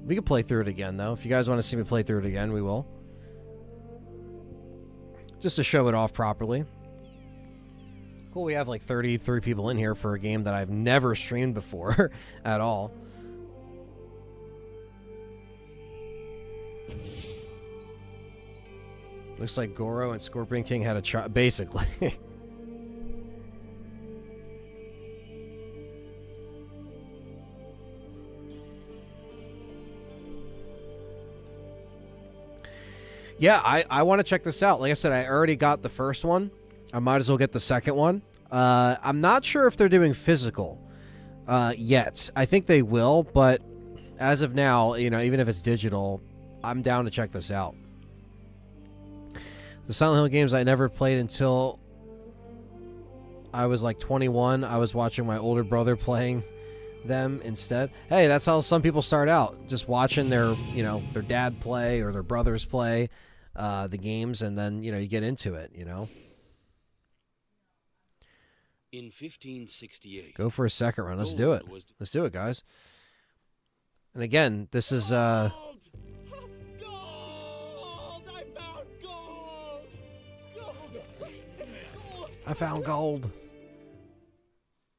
Speaker 1: We could play through it again, though. If you guys want to see me play through it again, we will. Just to show it off properly. Cool, we have like 33 people in here for a game that I've never streamed before at all. Looks like Goro and Scorpion King had a child, basically. Yeah, I want to check this out. Like I said, I already got the first one. I might as well get the second one. I'm not sure if they're doing physical yet. I think they will, but as of now, you know, even if it's digital, I'm down to check this out. The Silent Hill games I never played until I was like 21. I was watching my older brother playing them instead. Hey, that's how some people start out, just watching their, you know, their dad play or their brothers play the games, and then, you know, you get into it, you know.
Speaker 2: In 1568,
Speaker 1: Go for a second run. Let's do it. Let's do it, guys. And again, this is
Speaker 3: Gold! Gold! I found gold! Gold!
Speaker 1: I found gold.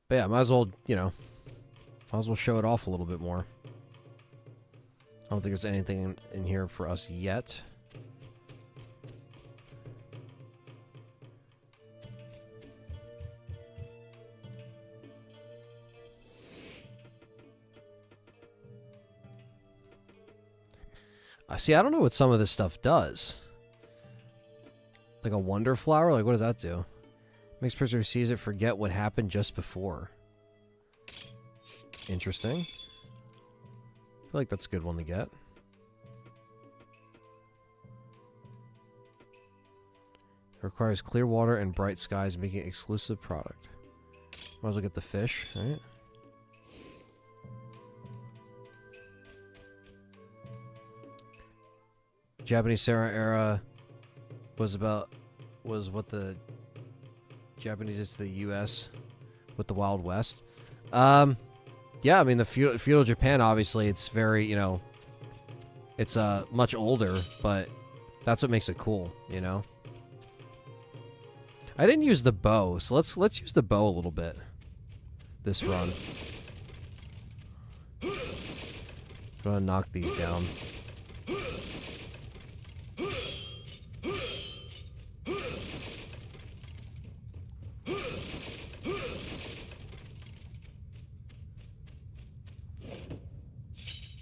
Speaker 1: But yeah, might as well, you know, might as well show it off a little bit more. I don't think there's anything in here for us yet. See, I don't know what some of this stuff does. Like a wonder flower? Like, what does that do? Makes person who receives it forget what happened just before. Interesting. I feel like that's a good one to get. It requires clear water and bright skies, making it exclusive product. Might as well get the fish, right? Japanese samurai era was what the Japanese is to the U.S. with the Wild West. Yeah, I mean the feudal Japan, obviously it's very, you know, it's much older, but that's what makes it cool, you know. I didn't use the bow, so let's use the bow a little bit this run. I'm gonna knock these down.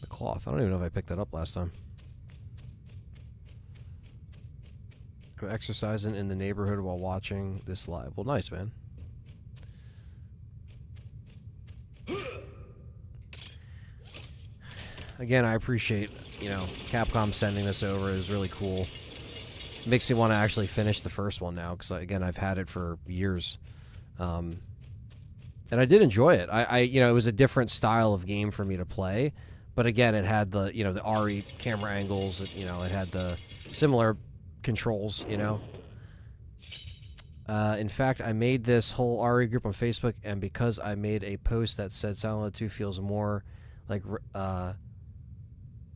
Speaker 1: Cloth. I don't even know if I picked that up last time. I'm exercising in the neighborhood while watching this live. Well, nice, man. Again, I appreciate, you know, Capcom sending this over. It was really cool. It makes me want to actually finish the first one now, because, again, I've had it for years. And I did enjoy it. You know, it was a different style of game for me to play. But again, it had the, you know, the RE camera angles. You know, it had the similar controls, you know. In fact, I made this whole RE group on Facebook, and because I made a post that said Silent Hill 2 feels more like, I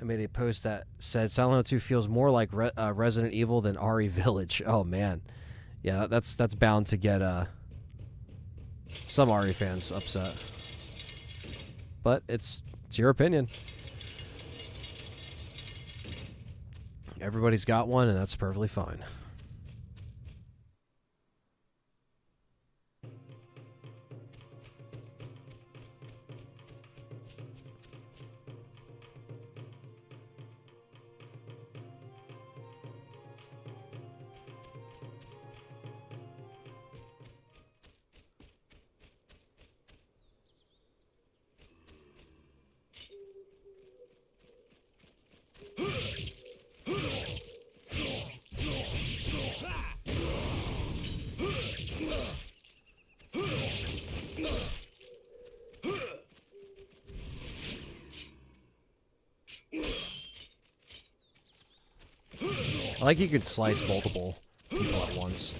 Speaker 1: made a post that said Silent Hill 2 feels more like Resident Evil than RE Village. Oh man, yeah, that's bound to get some RE fans upset. But it's your opinion. Everybody's got one, and that's perfectly fine. like you could slice multiple people at once.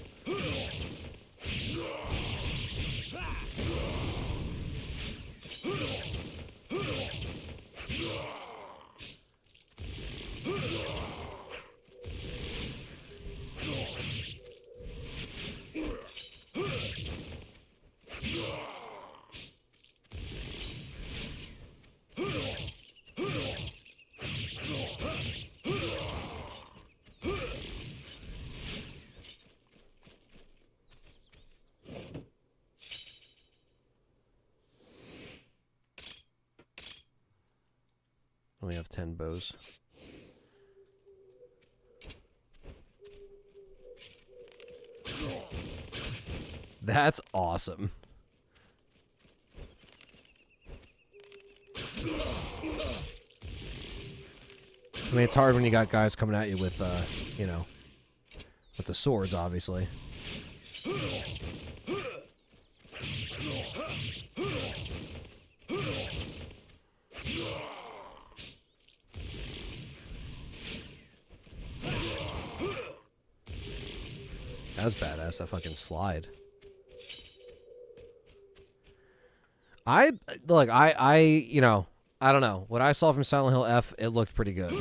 Speaker 1: We have 10 bows. That's awesome. I mean, it's hard when you got guys coming at you with, you know, with the swords, obviously. That's badass, that fucking slide. You know, I don't know. What I saw from Silent Hill F, it looked pretty good.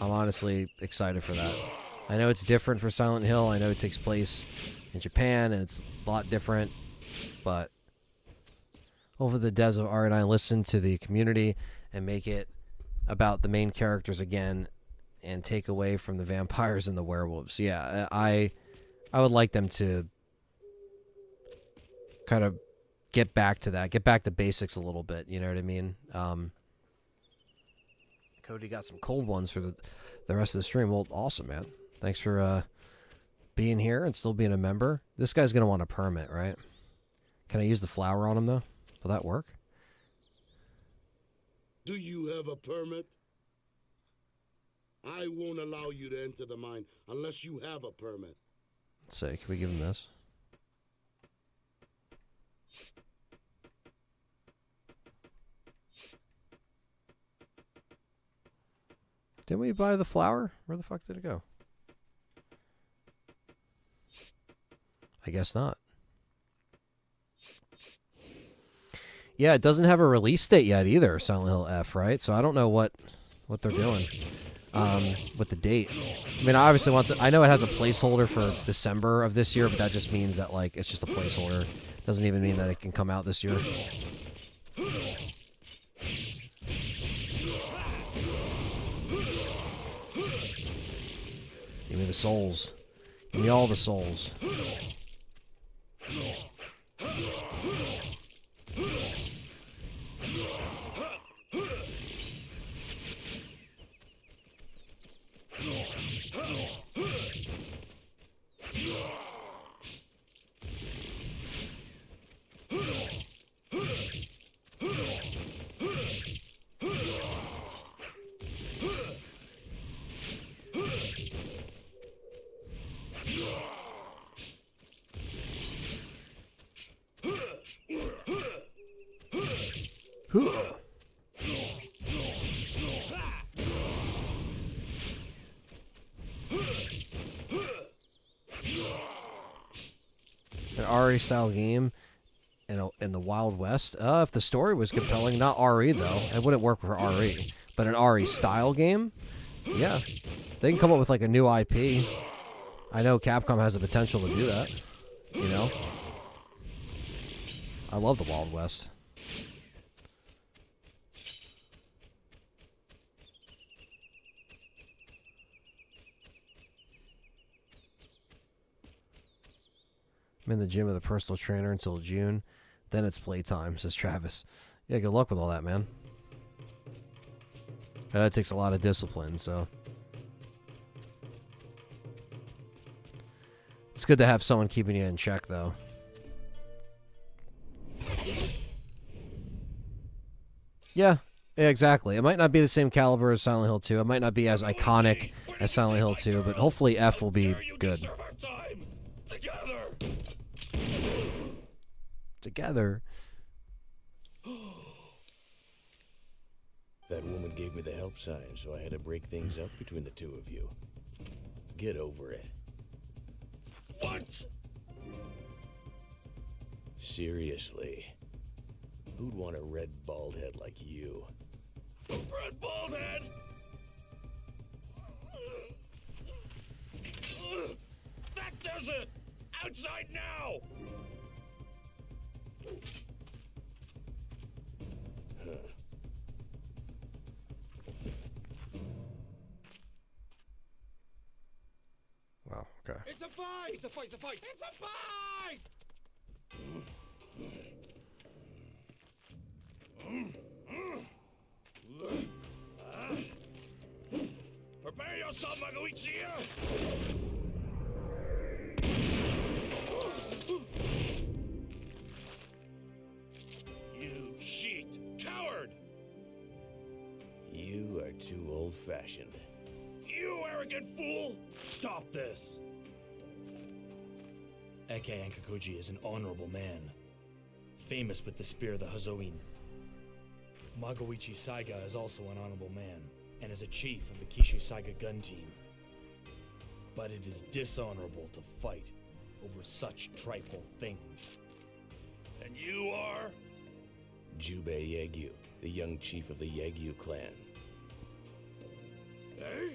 Speaker 1: I'm honestly excited for that. I know it's different for Silent Hill. I know it takes place in Japan, and it's a lot different. But hopefully the devs of R9 listen to the community and make it about the main characters again and take away from the vampires and the werewolves. Yeah, I would like them to kind of get back to that. Get back to basics a little bit, you know what I mean? Cody got some cold ones for the rest of the stream. Well, awesome, man. Thanks for being here and still being a member. This guy's going to want a permit, right? Can I use the flower on him, though? Will that work?
Speaker 5: Do you have a permit? I won't allow you to enter the mine unless you have a permit.
Speaker 1: Let's see. Can we give him this? Didn't we buy the flower? Where the fuck did it go? I guess not. Yeah, it doesn't have a release date yet either, Silent Hill F, right? So I don't know what they're doing with the date. I mean, I obviously want I know it has a placeholder for December of this year, but that just means that, like, it's just a placeholder. Doesn't even mean that it can come out this year. Give me the souls. Give me all the souls. An RE style game in the Wild West. If the story was compelling, not RE though, it wouldn't work for RE. But an RE style game, yeah, they can come up with like a new IP. I know Capcom has the potential to do that. You know, I love the Wild West. I'm in the gym with a personal trainer until June. Then it's playtime, says Travis. Yeah, good luck with all that, man. That takes a lot of discipline, so. It's good to have someone keeping you in check, though. Yeah, exactly. It might not be the same caliber as Silent Hill 2. It might not be as iconic as Silent Hill 2, but hopefully F will be good. Together.
Speaker 6: That woman gave me the help sign, so I had to break things up between the two of you. Get over it.
Speaker 4: What?
Speaker 6: Seriously. Who'd want a red bald head like you?
Speaker 4: Red bald head? That does it! Outside now!
Speaker 1: Wow, okay.
Speaker 3: It's a fight! It's a fight! It's a fight! It's a fight!
Speaker 4: Prepare yourself, Magoichi! You cheat! Coward!
Speaker 6: You are too old-fashioned.
Speaker 4: You arrogant fool!
Speaker 7: Stop this! Eke Ankakuji is an honorable man, famous with the spear of the Hazoin. Magoichi Saiga is also an honorable man, and is a chief of the Kishu Saiga gun team. But it is dishonorable to fight over such trifle things.
Speaker 4: And you are?
Speaker 6: Jubei Yagyu, the young chief of the Yagyu clan.
Speaker 4: Eh?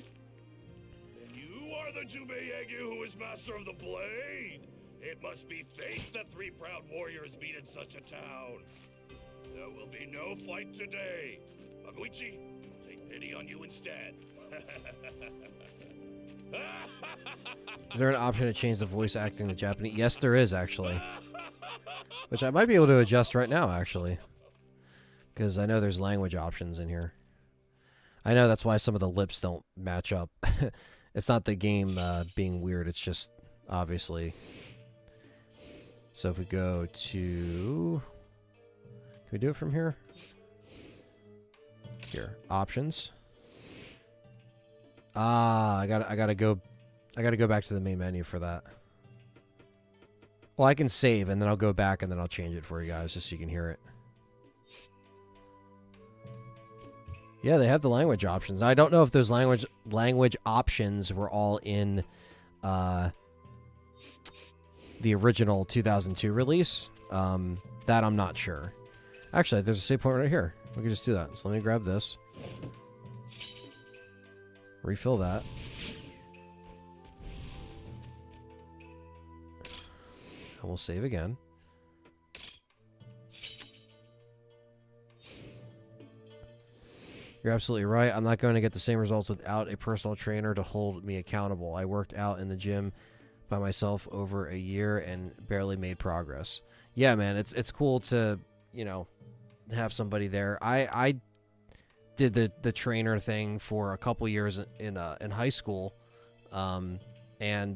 Speaker 4: Then you are the Jubei Yagyu who is master of the blade! It must be fate that three proud warriors meet in such a town. There will be no fight today. Magoichi, I'll take pity on you instead.
Speaker 1: Is there an option to change the voice acting to Japanese? Yes, there is, actually. Which I might be able to adjust right now, actually. Because I know there's language options in here. I know that's why some of the lips don't match up. It's not the game being weird, it's just, obviously. So if we go to... Can we do it from here? Here, options. Ah, I gotta go back to the main menu for that. Well, I can save and then I'll go back and then I'll change it for you guys just so you can hear it. Yeah, they have the language options. I don't know if those language options were all in the original 2002 release. That I'm not sure. Actually, there's a save point right here. We can just do that. So let me grab this. Refill that. And we'll save again. You're absolutely right. I'm not going to get the same results without a personal trainer to hold me accountable. I worked out in the gym by myself over a year and barely made progress. Yeah, man, it's cool to, you know, have somebody there. I did the trainer thing for a couple years in high school, and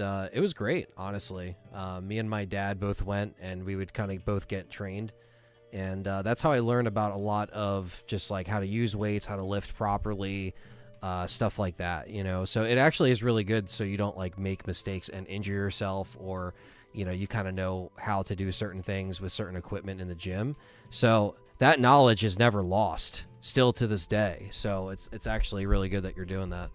Speaker 1: it was great, honestly. Me and my dad both went, and we would kind of both get trained. And that's how I learned about a lot of just like how to use weights, how to lift properly, stuff like that, you know. So it actually is really good so you don't like make mistakes and injure yourself, or, you know, you kind of know how to do certain things with certain equipment in the gym. So that knowledge is never lost, still to this day. So it's actually really good that you're doing that.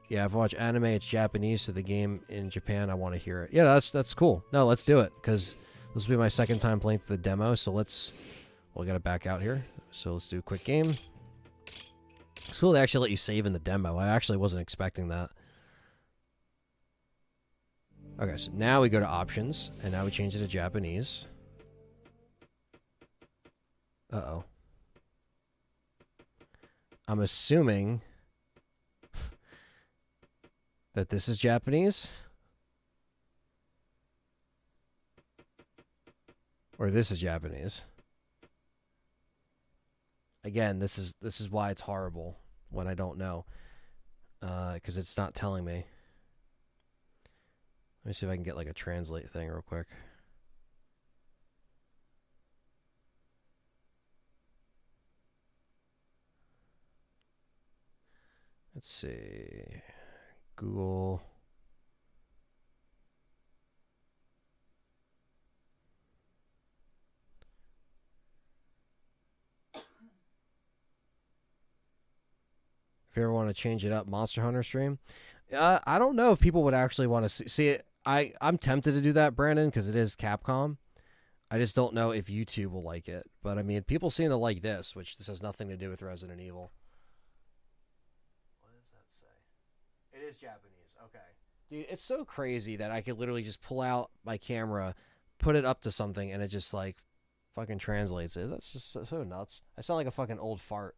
Speaker 1: Yeah, I've watched anime, it's Japanese, so the game in Japan, I want to hear it. Yeah, that's cool. No, let's do it, because this will be my second time playing through the demo, so we'll get it back out here. So let's do a quick game. It's cool they actually let you save in the demo. I actually wasn't expecting that. Okay, so now we go to options, and now we change it to Japanese. Uh-oh. I'm assuming that this is Japanese. Or this is Japanese. Again, this is why it's horrible when I don't know. Because it's not telling me. Let me see if I can get like a translate thing real quick. Let's see. Google. If you ever want to change it up, Monster Hunter stream. I don't know if people would actually want to see it. I'm tempted to do that, Brandon, because it is Capcom. I just don't know if YouTube will like it. But I mean, people seem to like this, which this has nothing to do with Resident Evil. What does that say? It is Japanese. Okay. Dude, it's so crazy that I could literally just pull out my camera, put it up to something, and it just like fucking translates it. That's just so nuts. I sound like a fucking old fart.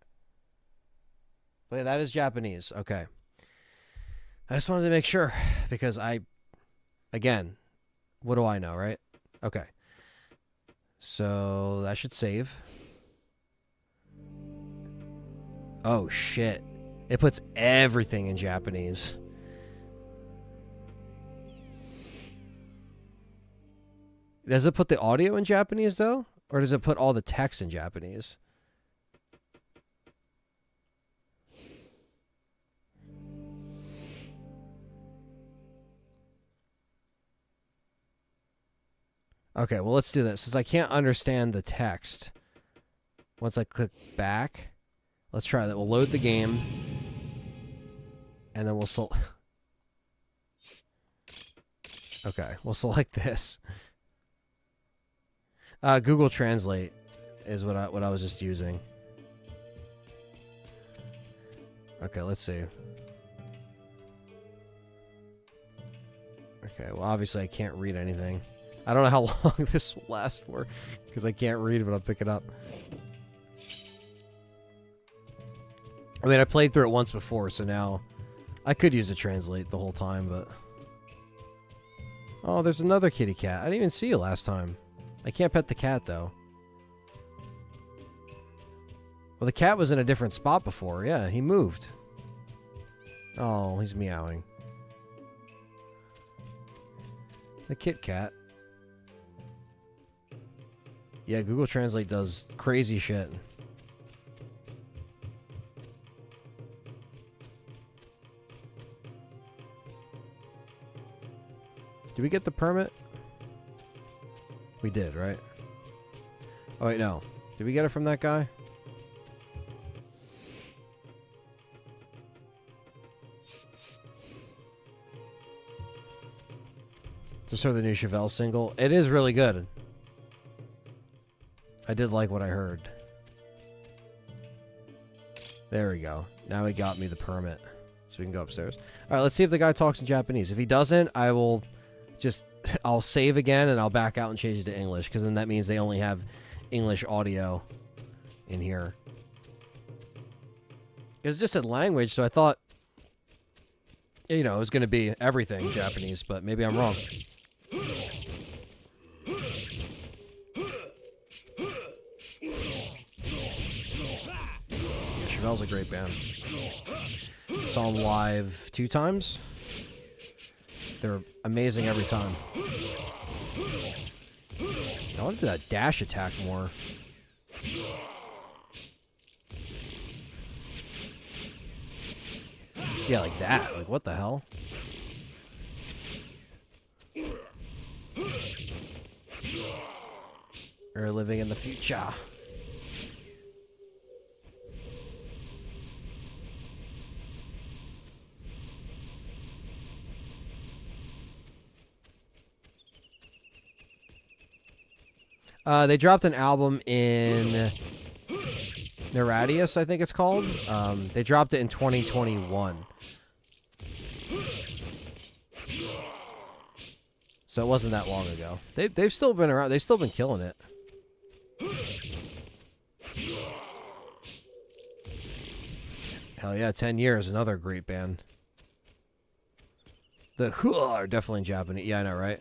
Speaker 1: But yeah, that is Japanese. Okay. I just wanted to make sure because again, what do I know, right? Okay. So that should save. Oh shit. It puts everything in Japanese. Does it put the audio in Japanese though? Or does it put all the text in Japanese? Okay, well, let's do this. Since I can't understand the text, once I click back, let's try that. We'll load the game, and then we'll okay, we'll select this. Google Translate is what I was just using. Okay, let's see. Okay, well, obviously I can't read anything. I don't know how long this will last for, because I can't read, but I'll pick it up. I mean, I played through it once before, so now I could use a translate the whole time, but... Oh, there's another kitty cat. I didn't even see you last time. I can't pet the cat, though. Well, the cat was in a different spot before. Yeah, he moved. Oh, he's meowing. The Kit Kat. Yeah, Google Translate does crazy shit. Did we get the permit? We did, right? Oh, wait, no. Did we get it from that guy? Just heard the new Chevelle single. It is really good. I did like what I heard. There we go. Now he got me the permit. So we can go upstairs. Alright, let's see if the guy talks in Japanese. If he doesn't, I will just... I'll save again and I'll back out and change it to English. Because then that means they only have English audio in here. It was just a language, so I thought... You know, it was going to be everything Japanese. But maybe I'm wrong. Chevelle's a great band. Saw them live 2 times. They're amazing every time. I want to do that dash attack more. Yeah, like that. Like, what the hell? We're living in the future. They dropped an album in Neradius, I think it's called. They dropped it in 2021. So it wasn't that long ago. They've still been around. They've still been killing it. Hell yeah, 10 years, another great band. The Hua are definitely in Japanese. Yeah, I know, right?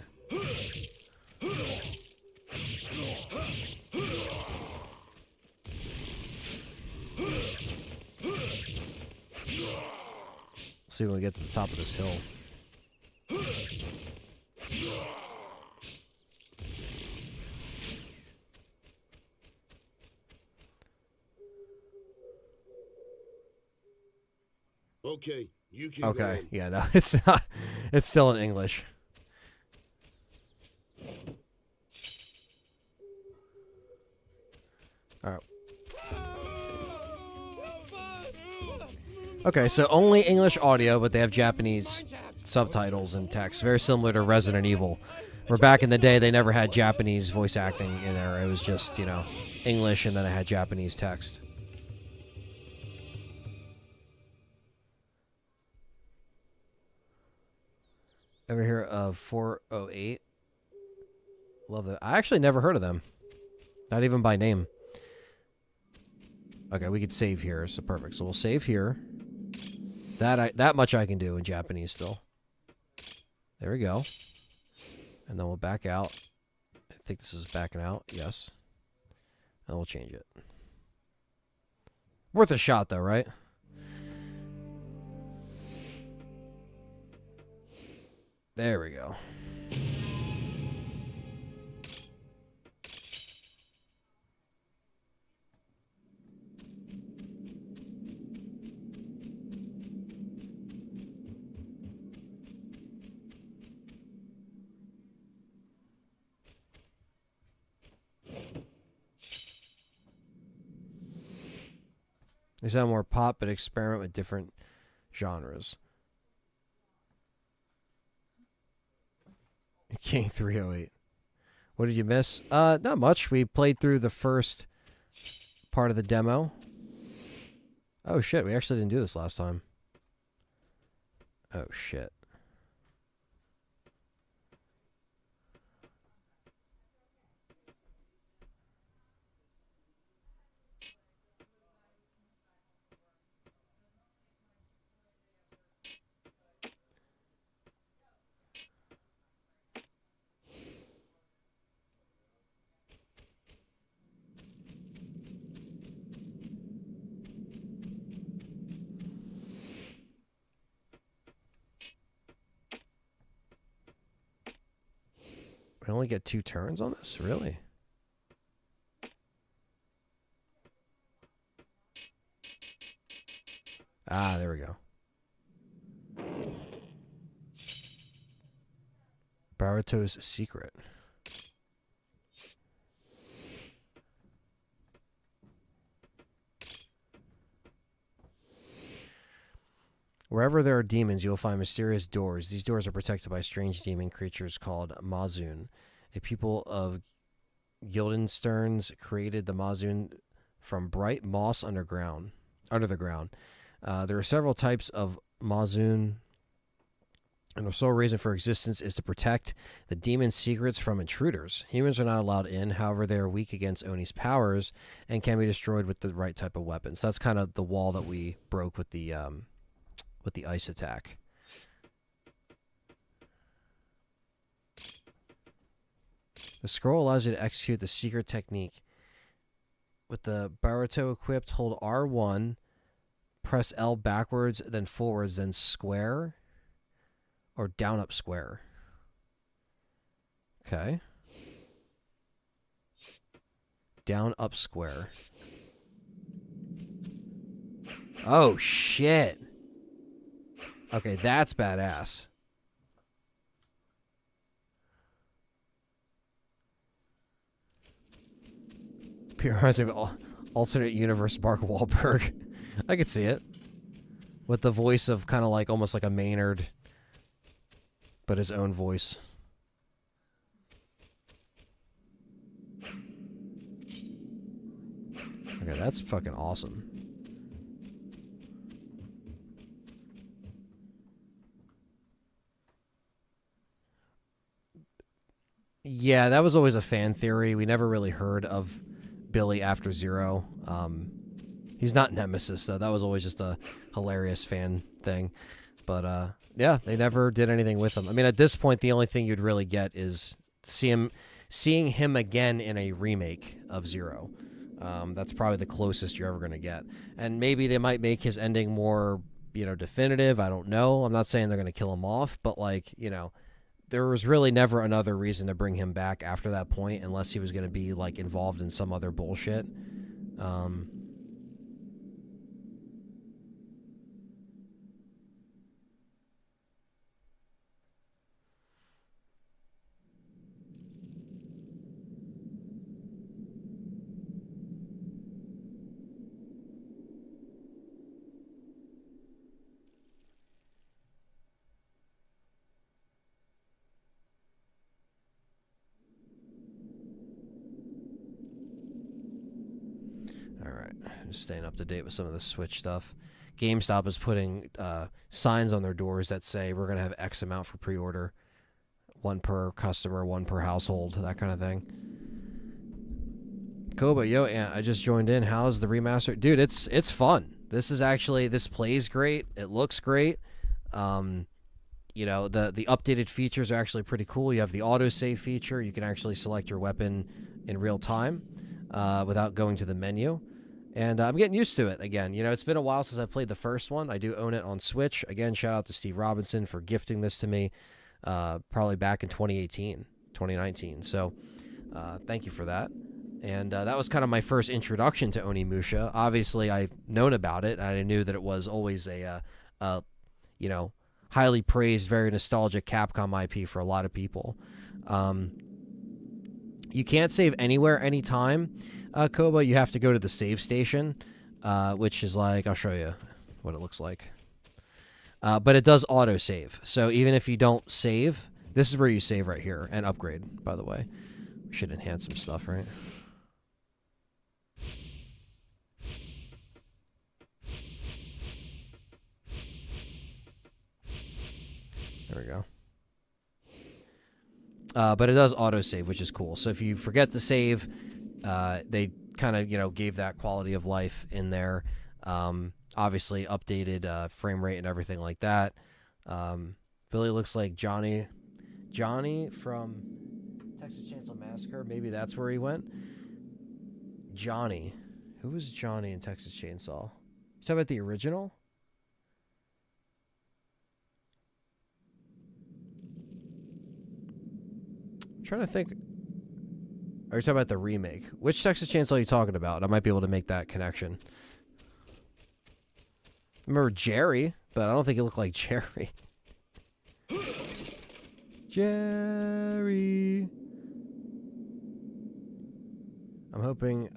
Speaker 1: See when we get to the top of this hill.
Speaker 5: Okay, you can
Speaker 1: Okay,
Speaker 5: go in.
Speaker 1: yeah, no, it's not. It's still in English. All right. Okay, so only English audio, but they have Japanese subtitles and text, very similar to Resident Evil. Where back in the day, they never had Japanese voice acting in there. It was just, English, and then it had Japanese text. Ever hear of 408? Love that. I actually never heard of them. Not even by name. Okay, we could save here, so perfect. So we'll save here. That much I can do in Japanese still. There we go. And then we'll back out. I think this is backing out. Yes. And we'll change it. Worth a shot, though, right? There we go. They sound more pop, but experiment with different genres. King 308. What did you miss? Not much. We played through the first part of the demo. Oh, shit. We actually didn't do this last time. Oh, shit. We only get 2 turns on this? Really? Ah, there we go. Baruto's secret. Wherever there are demons, you will find mysterious doors. These doors are protected by strange demon creatures called Mazun. A people of Guildensterns created the Mazun from bright moss under the ground. There are several types of Mazun, and the sole reason for existence is to protect the demon's secrets from intruders. Humans are not allowed in, however, they are weak against Oni's powers and can be destroyed with the right type of weapons. So that's kind of the wall that we broke with the ice attack. The scroll allows you to execute the secret technique. With the Baruto equipped, hold R1, press L backwards, then forwards, then square, or down up square. Okay. Down up square. Oh, shit. Okay, that's badass. Reminds me of alternate universe Mark Wahlberg. I could see it. With the voice of kind of like almost like a Maynard, but his own voice. Okay, that's fucking awesome. Yeah, that was always a fan theory. We never really heard of Billy after Zero. He's not Nemesis, though. That was always just a hilarious fan thing. But, yeah, they never did anything with him. I mean, at this point, the only thing you'd really get is seeing him again in a remake of Zero. That's probably the closest you're ever going to get. And maybe they might make his ending more, definitive. I don't know. I'm not saying they're going to kill him off, but, there was really never another reason to bring him back after that point unless he was going to be, involved in some other bullshit. All right, just staying up to date with some of the Switch stuff. GameStop is putting signs on their doors that say we're going to have X amount for pre-order. 1 per customer, 1 per household, that kind of thing. Koba, yo, Ant, I just joined in. How's the remaster? Dude, it's fun. This plays great. It looks great. You know, the updated features are actually pretty cool. You have the autosave feature. You can actually select your weapon in real time without going to the menu. And I'm getting used to it again. You know, it's been a while since I played the first one. I do own it on Switch. Again, shout out to Steve Robinson for gifting this to me probably back in 2019. So thank you for that. And that was kind of my first introduction to Onimusha. Obviously, I've known about it. I knew that it was always a you know, highly praised, very nostalgic Capcom IP for a lot of people. You can't save anywhere, anytime, Koba. You have to go to the save station, which is like, I'll show you what it looks like. But it does auto-save. So even if you don't save, this is where you save right here and upgrade, by the way. We should enhance some stuff, right? There we go. But it does autosave, which is cool. So if you forget to save, they kind of, you know, gave that quality of life in there. Obviously updated frame rate and everything like that. Billy looks like Johnny from Texas Chainsaw Massacre. Maybe that's where he went. Johnny. Who was Johnny in Texas Chainsaw? You talking about the original? I'm trying to think. Are you talking about the remake? Which Texas Chainsaw are you talking about? I might be able to make that connection. I remember Jerry, but I don't think he looked like Jerry. Jerry. I'm hoping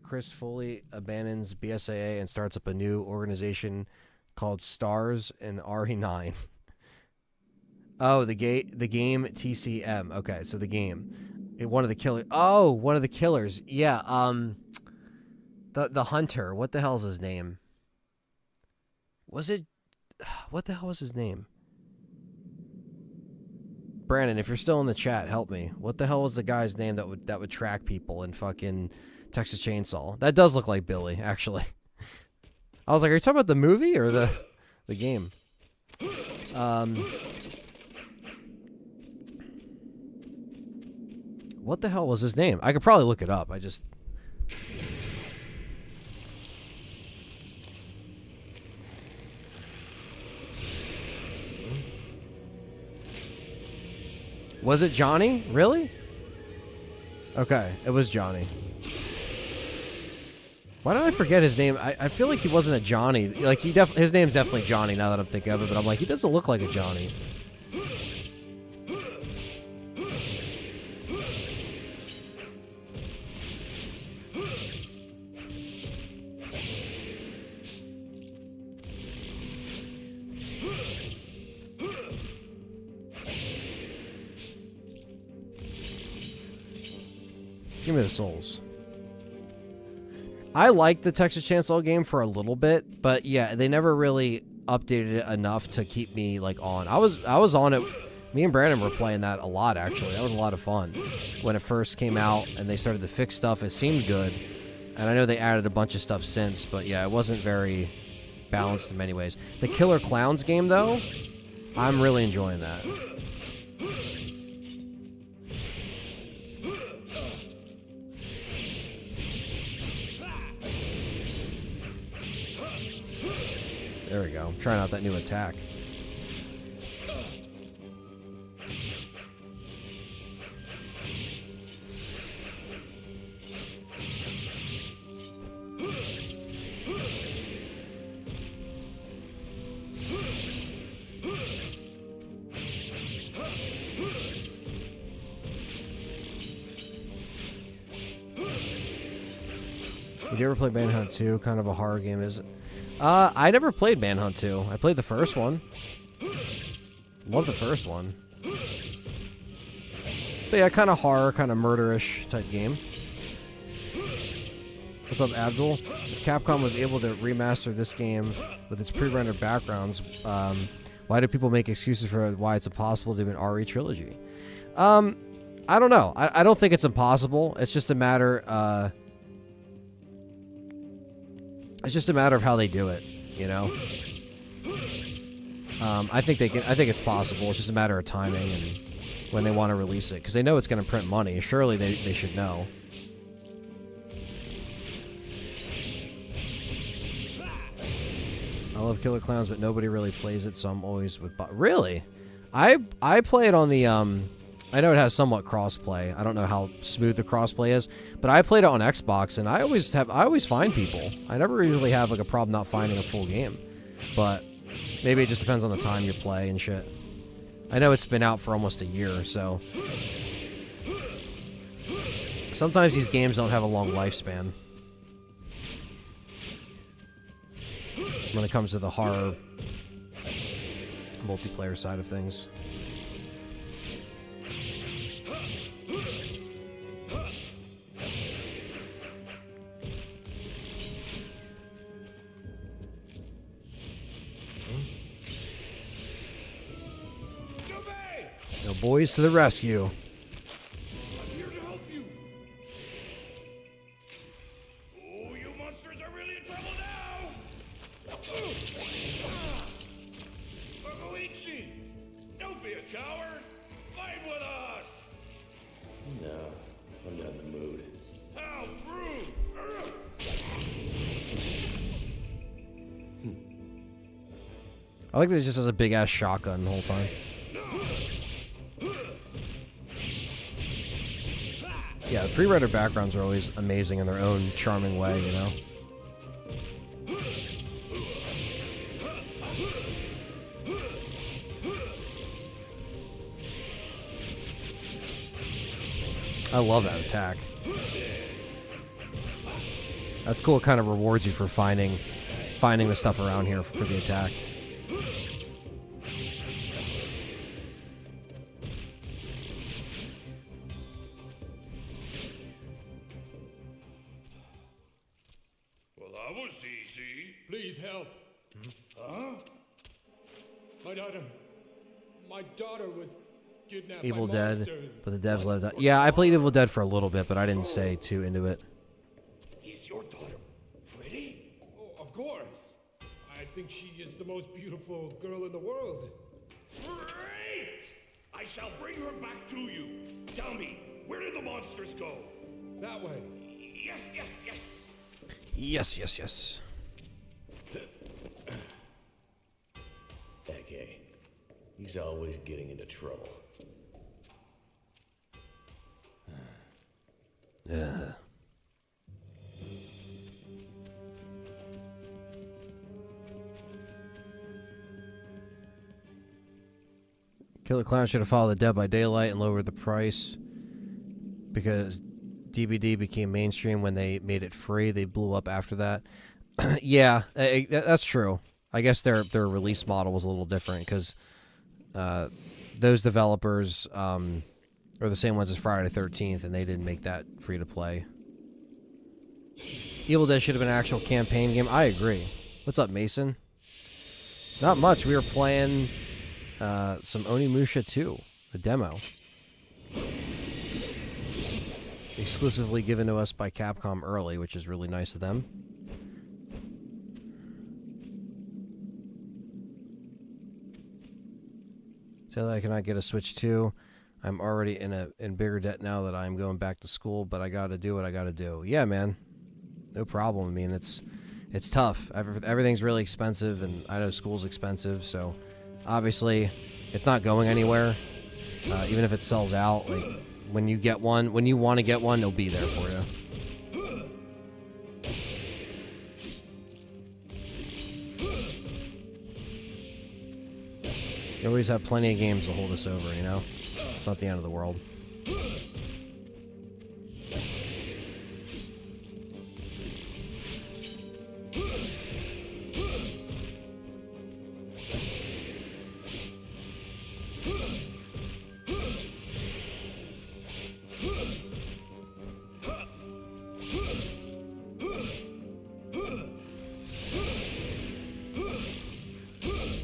Speaker 1: Chris Foley abandons BSAA and starts up a new organization called S.T.A.R.S in RE9. Oh, the game TCM. Okay, so the game. One of the killers. Oh, one of the killers. Yeah, the hunter. What the hell is his name? Was it... What the hell was his name? Brandon, if you're still in the chat, help me. What the hell was the guy's name that would track people in fucking Texas Chainsaw? That does look like Billy, actually. I was like, are you talking about the movie or the game? What the hell was his name? I could probably look it up. I just... Was it Johnny? Really? Okay, it was Johnny. Why did I forget his name? I feel like he wasn't a Johnny. Like his name's definitely Johnny now that I'm thinking of it, but I'm like, he doesn't look like a Johnny. Give me the souls. I liked the Texas Chainsaw game for a little bit, but yeah, they never really updated it enough to keep me like on. I was on it. Me and Brandon were playing that a lot, actually. That was a lot of fun when it first came out and they started to fix stuff. It seemed good, and I know they added a bunch of stuff since, but yeah, it wasn't very balanced in many ways. The Killer Clowns game, though, I'm really enjoying that. There we go. I'm trying out that new attack. Did you ever play Manhunt 2? Kind of a horror game, is it? I never played Manhunt 2. I played the first one. Love the first one. But yeah, kind of horror, kind of murderish type game. What's up, Abdul? If Capcom was able to remaster this game with its pre-rendered backgrounds, why do people make excuses for why it's impossible to do an RE trilogy? I don't know. I don't think it's impossible. It's just a matter. It's just a matter of how they do it. You know. I think they can. I think it's possible. It's just a matter of timing and when they want to release it, because they know it's going to print money. Surely they should know. I love Killer Clowns, but nobody really plays it, so I'm always with. Really, I play it on the. I know it has somewhat crossplay. I don't know how smooth the crossplay is, but I played it on Xbox, and I always find people. I never really have like a problem not finding a full game, but maybe it just depends on the time you play and shit. I know it's been out for almost a year, so sometimes these games don't have a long lifespan when it comes to the horror multiplayer side of things. No, boys to the rescue.
Speaker 4: I'm here to help you. Oh, you monsters are really in trouble now. Magoichi, don't be a coward. Fight with us.
Speaker 6: No, I'm not in the mood.
Speaker 4: How rude.
Speaker 1: I like that it just has a big ass shotgun the whole time. Yeah, the pre-rendered backgrounds are always amazing in their own charming way, you know? I love that attack. That's cool. It kind of rewards you for finding the stuff around here for the attack.
Speaker 4: Well, that was easy.
Speaker 7: Please help.
Speaker 4: Huh?
Speaker 7: My daughter was kidnapped
Speaker 1: Evil
Speaker 7: by
Speaker 1: Dead,
Speaker 7: monsters.
Speaker 1: but the devs let it die. Yeah, I played Evil Dead for a little bit, but I didn't stay too into it.
Speaker 4: Is your daughter pretty?
Speaker 7: Oh, of course. I think she is the most beautiful girl in the world.
Speaker 4: Great! I shall bring her back to you. Tell me, where did the monsters go?
Speaker 7: That way.
Speaker 4: Yes, yes, yes.
Speaker 1: Yes, yes, yes.
Speaker 6: That guy. He's always getting into trouble.
Speaker 1: Yeah. Killer Clown should have followed the Dead by Daylight and lowered the price because DVD became mainstream when they made it free. They blew up after that. Yeah, that's true. I guess their release model was a little different because those developers are the same ones as Friday the 13th, and they didn't make that free to play. Evil Dead should have been an actual campaign game. I agree. What's up, Mason? Not much. We were playing some Onimusha 2, the demo. Exclusively given to us by Capcom early, which is really nice of them. So that I cannot get a Switch 2. I'm already in bigger debt now that I'm going back to school, but I got to do what I got to do. Yeah, man. No problem. I mean, it's tough. Everything's really expensive, and I know school's expensive, so obviously it's not going anywhere. Even if it sells out, like when you get one, when you want to get one, it'll be there for you. You always have plenty of games to hold us over, you know? It's not the end of the world.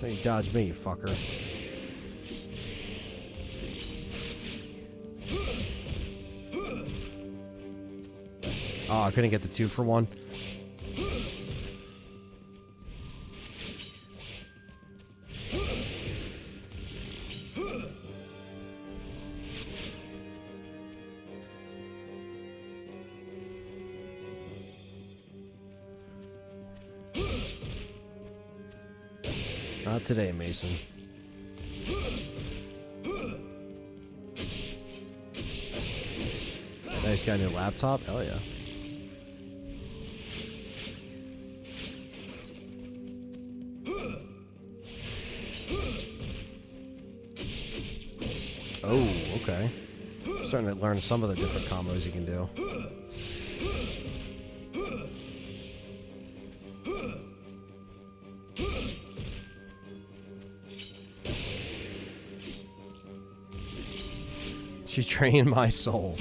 Speaker 1: You dodge me, you fucker. Oh, I couldn't get the 2-for-1. Not today, Mason. Nice, got a new laptop? Hell yeah. Oh, okay. Starting to learn some of the different combos you can do. She trained my soul.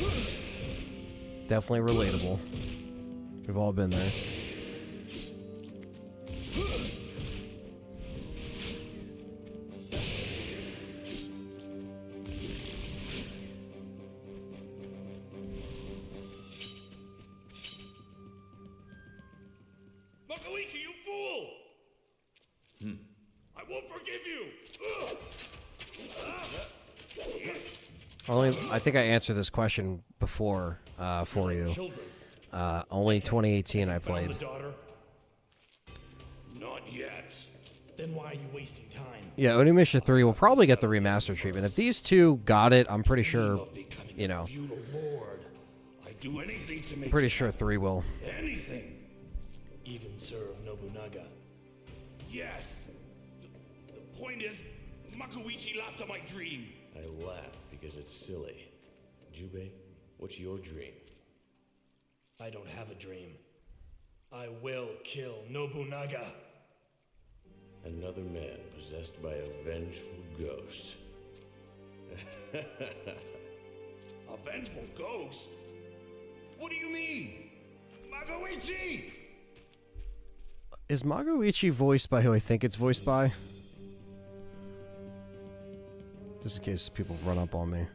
Speaker 1: Definitely relatable. We've all been there.
Speaker 4: Makoichi, you fool! I won't forgive you!
Speaker 1: I think I answered this question before for you. Only 2018 I played.
Speaker 7: The daughter?
Speaker 4: Not yet.
Speaker 7: Then why are you wasting time?
Speaker 1: Yeah, Onimusha 3 will probably get the remaster treatment. If these two got it, I'm pretty sure, you know,
Speaker 4: Feudal lord. I'd do anything to make
Speaker 1: I'm pretty sure 3 will.
Speaker 4: anything.
Speaker 7: Even serve Nobunaga.
Speaker 4: Yes. The point is, Makoichi laughed at my dream.
Speaker 6: I laugh because it's silly. Jubei, what's your dream?
Speaker 7: I don't have a dream. I will kill Nobunaga.
Speaker 6: Another man possessed by a vengeful ghost.
Speaker 4: A vengeful ghost? What do you mean? Makoichi!
Speaker 1: Is Magoichi voiced by who I think it's voiced by? Just in case people run up on me.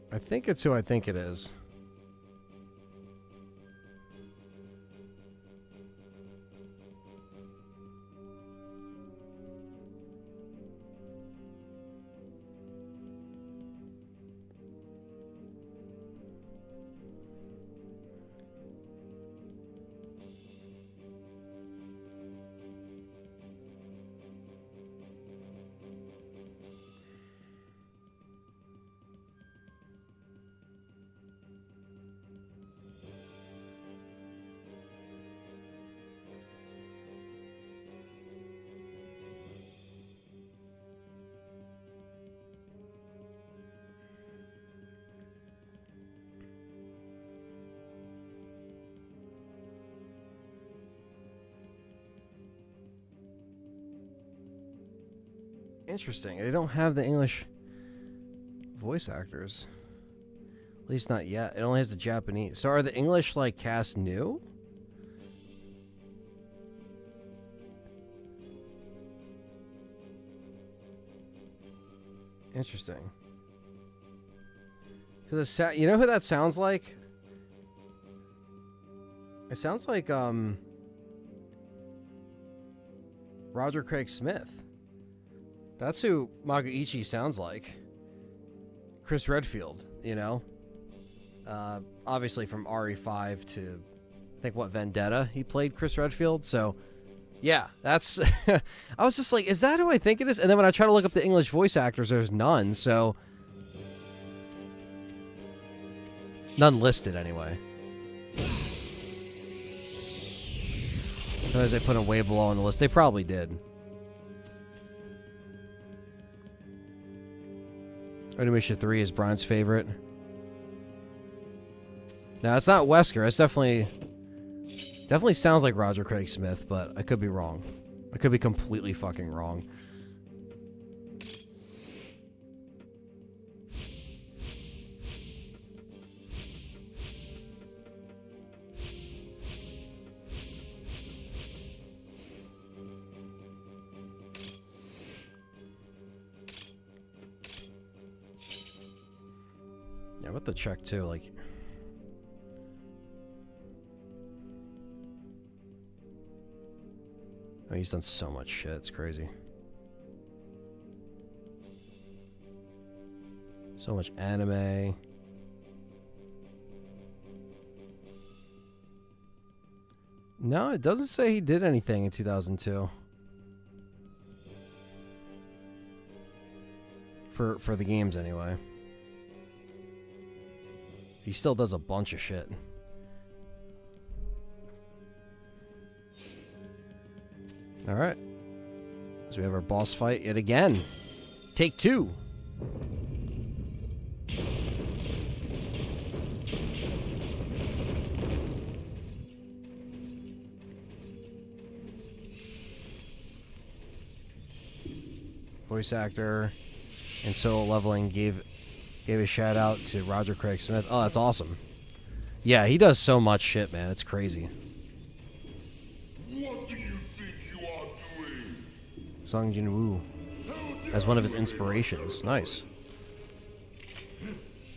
Speaker 1: I think it's who I think it is. Interesting. They don't have the English voice actors. At least not yet. It only has the Japanese. So are the English, like, cast new? Interesting. Because you know who that sounds like? It sounds like, Roger Craig Smith. That's who Magoichi sounds like. Chris Redfield, you know? Obviously from RE5 to, I think, what, Vendetta? He played Chris Redfield, so... Yeah, that's... I was just like, is that who I think it is? And then when I try to look up the English voice actors, there's none, so... None listed, anyway. Sometimes they put them way below on the list. They probably did. Onimusha 3 is Brian's favorite. Now, it's not Wesker. It's definitely sounds like Roger Craig Smith, but I could be wrong. I could be completely fucking wrong. Yeah, what the check too, like. Oh, he's done so much shit, it's crazy. So much anime. No, it doesn't say he did anything in 2002. For the games, anyway. He still does a bunch of shit. Alright. So we have our boss fight yet again. Take 2. Voice actor and solo leveling gave a shout out to Roger Craig Smith. Oh, that's awesome. Yeah, he does so much shit, man. It's crazy.
Speaker 4: What do you think you are doing?
Speaker 1: Song Jin-woo as one of his inspirations. Nice.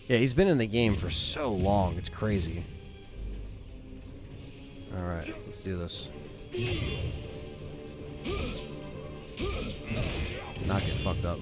Speaker 1: Yeah, he's been in the game for so long. It's crazy. Alright, let's do this. Not get fucked up.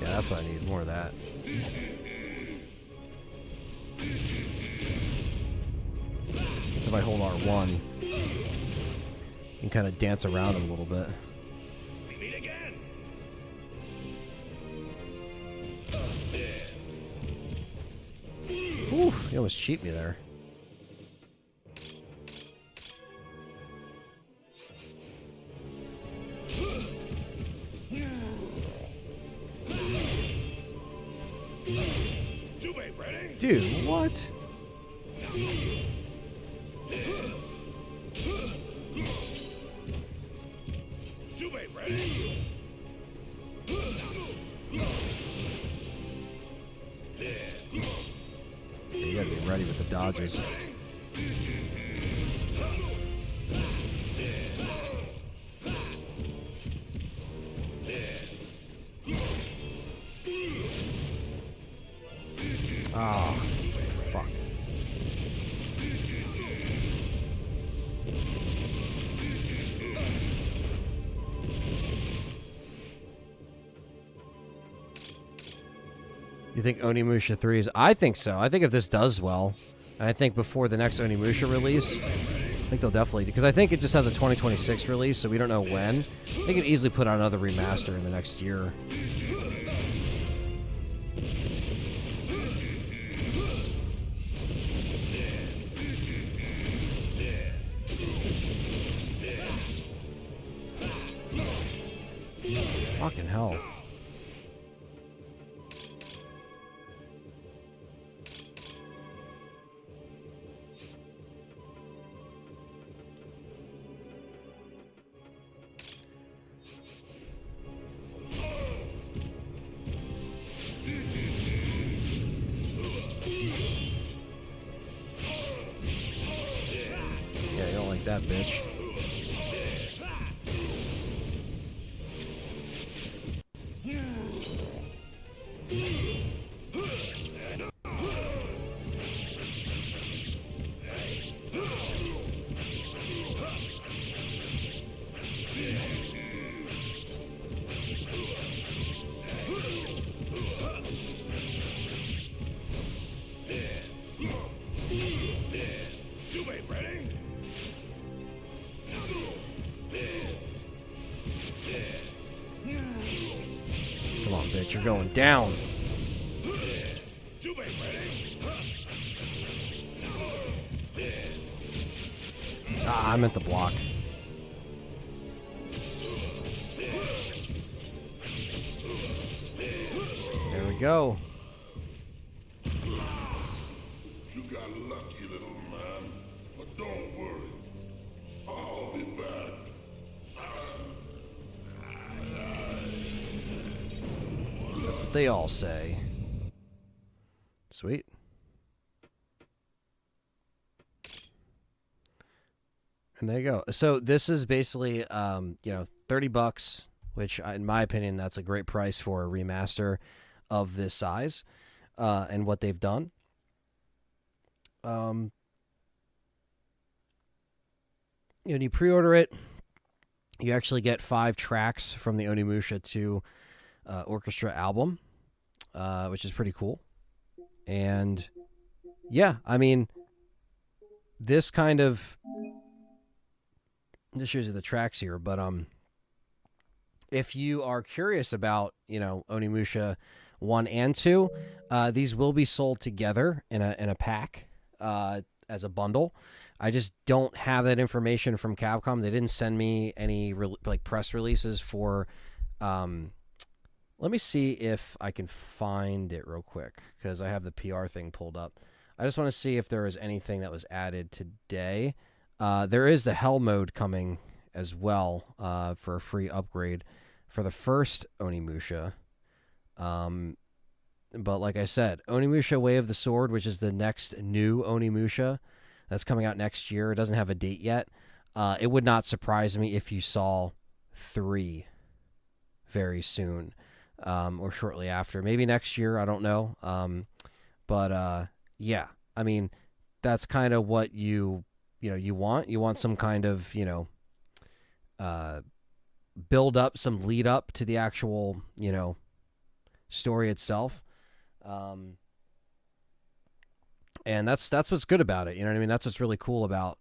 Speaker 1: That's what I need, more of that. So if I hold R1, you can kind of dance around him a little bit.
Speaker 4: We meet again.
Speaker 1: Ooh, he almost cheat me there. Dude, what? You gotta be ready with the dodges. Ah, fuck. You think Onimusha 3 is... I think so. I think if this does well, and I think before the next Onimusha release, I think they'll definitely... Because I think it just has a 2026 release, so we don't know when. They could easily put out another remaster in the next year. Fucking hell. Yeah, you don't like that, bitch. going down.
Speaker 4: Jubei ready?
Speaker 1: Ah, I meant to block. There we go.
Speaker 5: You got lucky, little man. But don't worry. I'll be back.
Speaker 1: That's what they all say. Sweet. And there you go. So this is basically, you know, $30, which in my opinion, that's a great price for a remaster of this size, and what they've done. When you pre-order it, you actually get 5 tracks from the Onimusha 2 orchestra album, which is pretty cool. And yeah, I mean, this kind of, this shows you the tracks here, but if you are curious about, you know, Onimusha 1 and 2, these will be sold together in a pack as a bundle. I just don't have that information from Capcom. They didn't send me any like press releases for. Let me see if I can find it real quick, because I have the PR thing pulled up. I just want to see if there is anything that was added today. There is the Hell mode coming as well, for a free upgrade for the first Onimusha. But like I said, Onimusha Way of the Sword, which is the next new Onimusha that's coming out next year. It doesn't have a date yet. It would not surprise me if you saw 3 very soon, or shortly after. Maybe next year, I don't know. But yeah, I mean, that's kind of what you want. You want some kind of, you know, build up, some lead up to the actual, you know, story itself. And that's what's good about it. You know what I mean? That's what's really cool about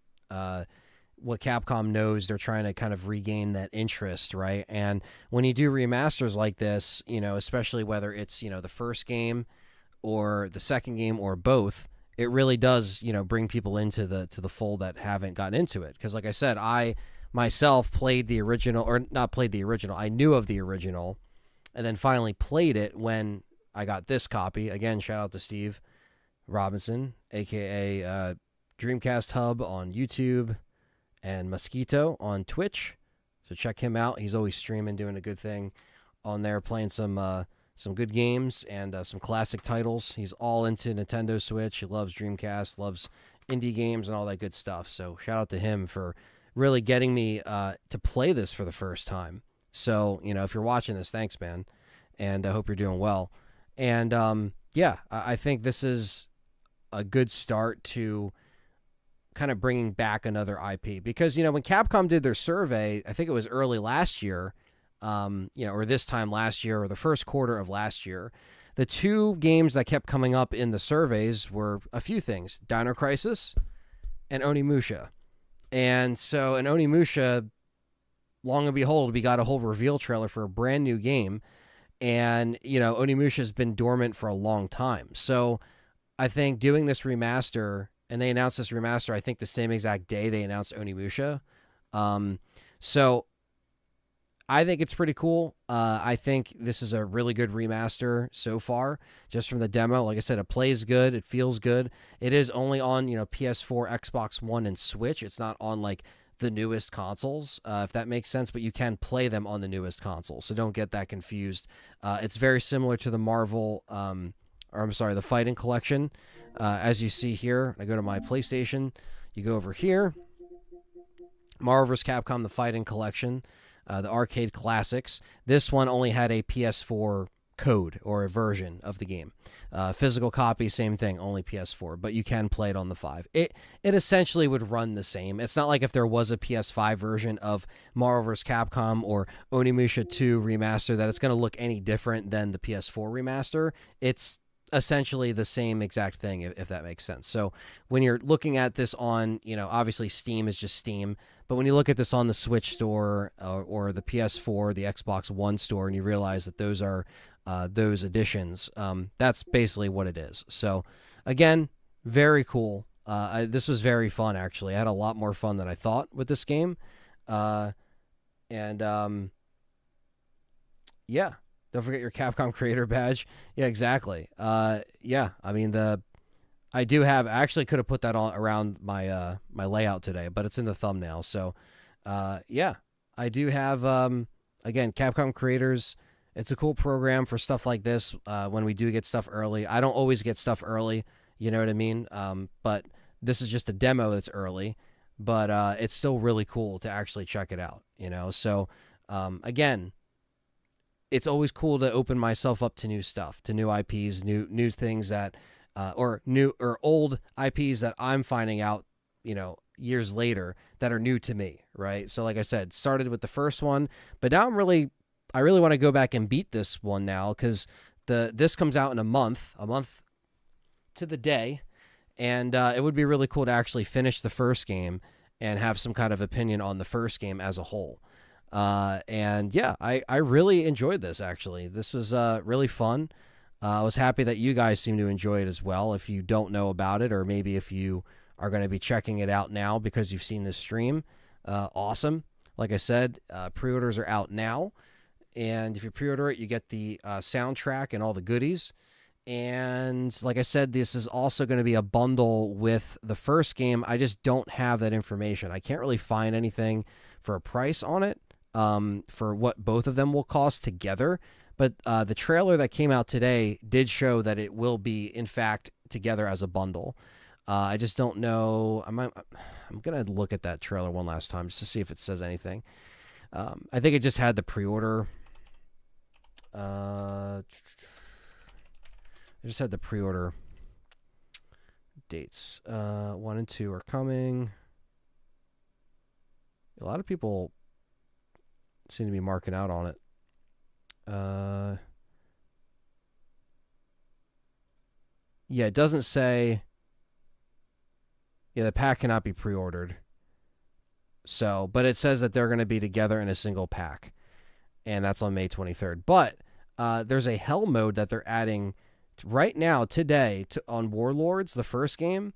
Speaker 1: what Capcom knows. They're trying to kind of regain that interest, right? And when you do remasters like this, you know, especially whether it's, you know, the first game or the second game or both, it really does, you know, bring people into the fold that haven't gotten into it. Because like I said, I myself played the original, or not played the original, I knew of the original, and then finally played it when I got this copy. Again, shout out to Steve Robinson, aka Dreamcast Hub on YouTube and Mosquito on Twitch. So check him out. He's always streaming, doing a good thing on there, playing some good games and some classic titles. He's all into Nintendo Switch. He loves Dreamcast, loves indie games and all that good stuff. So shout out to him for really getting me to play this for the first time. So, you know, if you're watching this, thanks, man. And I hope you're doing well. And yeah, I think this is a good start to kind of bringing back another IP. Because, you know, when Capcom did their survey, I think it was early last year, you know, or this time last year, or the first quarter of last year, the 2 games that kept coming up in the surveys were a few things: Dino Crisis and Onimusha. And so in Onimusha, long and behold, we got a whole reveal trailer for a brand new game. And, you know, Onimusha has been dormant for a long time. So I think doing this remaster, and they announced this remaster, I think the same exact day they announced Onimusha. So I think it's pretty cool. I think this is a really good remaster so far, just from the demo. Like I said, it plays good. It feels good. It is only on, you know, PS4, Xbox One, and Switch. It's not on, like, the newest consoles, if that makes sense, but you can play them on the newest consoles, so don't get that confused. It's very similar to the Marvel, the Fighting Collection. As you see here, I go to my PlayStation, you go over here, Marvel vs. Capcom, the Fighting Collection, the arcade classics. This one only had a PS4 code or a version of the game. Physical copy, same thing, only PS4, but you can play it on the 5. It essentially would run the same. It's not like if there was a PS5 version of Marvel vs. Capcom or Onimusha 2 remaster that it's going to look any different than the PS4 remaster. It's essentially the same exact thing, if that makes sense. So when you're looking at this on, you know, obviously Steam is just Steam, But when you look at this on the Switch store or the PS4, the Xbox One store, and you realize that those are those editions, that's basically what it is. So, again, very cool. This was very fun, actually. I had a lot more fun than I thought with this game. Yeah, don't forget your Capcom Creator Badge. Yeah, exactly. Yeah, I mean, I actually could have put that on around my my layout today, but it's in the thumbnail. So, yeah, I do have, again, Capcom Creators. It's a cool program for stuff like this when we do get stuff early. I don't always get stuff early, you know what I mean? But this is just a demo that's early, but it's still really cool to actually check it out, you know? So, again, it's always cool to open myself up to new stuff, to new IPs, new things that, or old IPs that I'm finding out, you know, years later that are new to me, right? So like I said, started with the first one, but now I really want to go back and beat this one now because this comes out in a month to the day, and it would be really cool to actually finish the first game and have some kind of opinion on the first game as a whole. And yeah, I really enjoyed this, actually. This was really fun. I was happy that you guys seem to enjoy it as well. If you don't know about it, or maybe if you are going to be checking it out now because you've seen this stream, awesome. Like I said, pre-orders are out now. And if you pre-order it, you get the soundtrack and all the goodies. And like I said, this is also going to be a bundle with the first game. I just don't have that information. I can't really find anything for a price on it. For what both of them will cost together. But the trailer that came out today did show that it will be, in fact, together as a bundle. I just don't know. I'm going to look at that trailer one last time just to see if it says anything. I think it just had the pre-order. I just had the pre-order dates. 1 and 2 are coming. A lot of people seem to be marking out on it. Yeah, it doesn't say. Yeah, the pack cannot be pre-ordered. So, but it says that they're going to be together in a single pack, and that's on May 23rd. But there's a hell mode that they're adding right now today on Warlords, the first game.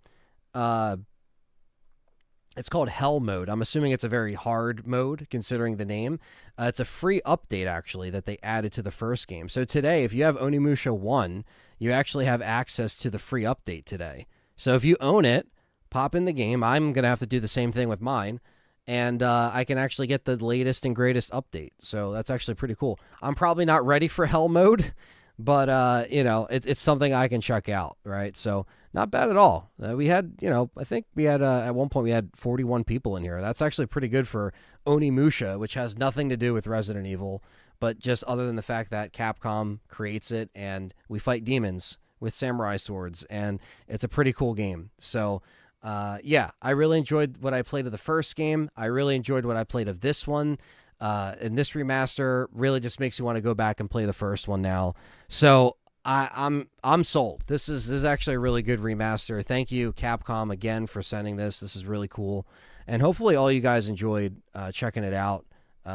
Speaker 1: It's called Hell Mode. I'm assuming it's a very hard mode, considering the name. It's a free update, actually, that they added to the first game. So today, if you have Onimusha 1, you actually have access to the free update today. So if you own it, pop in the game. I'm going to have to do the same thing with mine. And I can actually get the latest and greatest update. So that's actually pretty cool. I'm probably not ready for Hell Mode, but, you know, it's something I can check out, right? So not bad at all. We had, you know, I think we had, at one point we had 41 people in here. That's actually pretty good for Onimusha, which has nothing to do with Resident Evil, but just other than the fact that Capcom creates it and we fight demons with samurai swords, and it's a pretty cool game. So, yeah, I really enjoyed what I played of the first game. I really enjoyed what I played of this one. And this remaster really just makes you want to go back and play the first one now. So I'm sold. This is actually a really good remaster. Thank you, Capcom, again for sending this. This is really cool, and hopefully all you guys enjoyed checking it out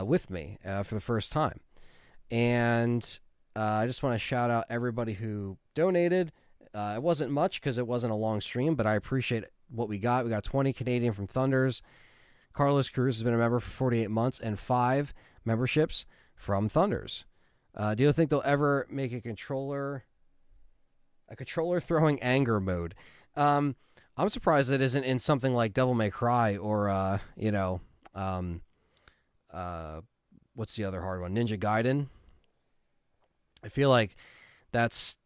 Speaker 1: with me for the first time. And I just want to shout out everybody who donated. It wasn't much because it wasn't a long stream, but I appreciate what we got. We got 20 Canadian from Thunders. Carlos Cruz has been a member for 48 months and 5 memberships from Thunders. Do you think they'll ever make a controller throwing anger mode? I'm surprised it isn't in something like Devil May Cry or you know, what's the other hard one? Ninja Gaiden. I feel like that's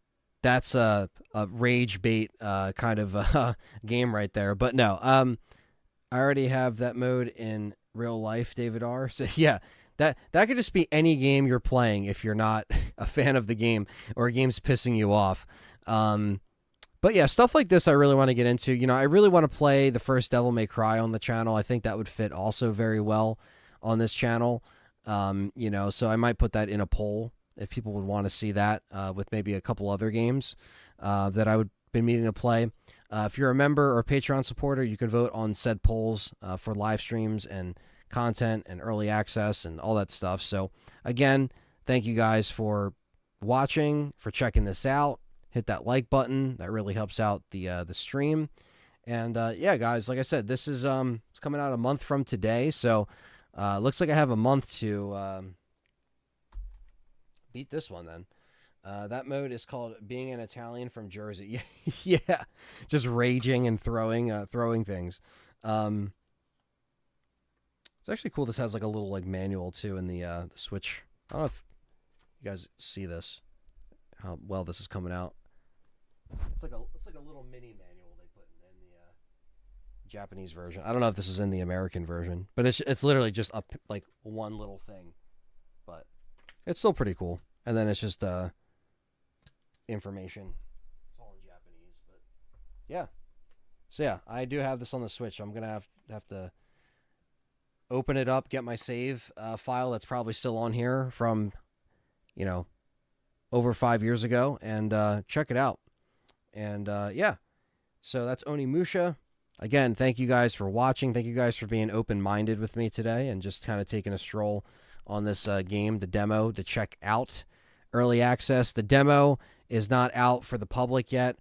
Speaker 1: a rage bait kind of game right there. But no, I already have that mode in real life, David R. So yeah, that could just be any game you're playing if you're not a fan of the game or a game's pissing you off. But yeah, stuff like this I really want to get into. You know, I really want to play the first Devil May Cry on the channel. I think that would fit also very well on this channel. You know, so I might put that in a poll if people would want to see that with maybe a couple other games that I would been meaning to play. If you're a member or Patreon supporter, you can vote on said polls for live streams and content and early access and all that stuff. So, again, thank you guys for watching, for checking this out. Hit that like button. That really helps out the stream. And, yeah, guys, like I said, this is it's coming out a month from today. So, looks like I have a month to beat this one then. That mode is called Being an Italian from Jersey. Yeah, just raging and throwing things. It's actually cool. This has like a little like manual too in the Switch. I don't know if you guys see this, how well this is coming out. It's like a little mini manual they put in the Japanese version. I don't know if this is in the American version, but it's literally just like one little thing, but it's still pretty cool. And then it's just information. It's all in Japanese, but yeah. So yeah, I do have this on the Switch. I'm gonna have to open it up, get my save file that's probably still on here from, over 5 years ago, and check it out. And yeah, so that's Onimusha. Again, thank you guys for watching. Thank you guys for being open-minded with me today and just kind of taking a stroll on this game, the demo, to check out early access. The demo is not out for the public yet.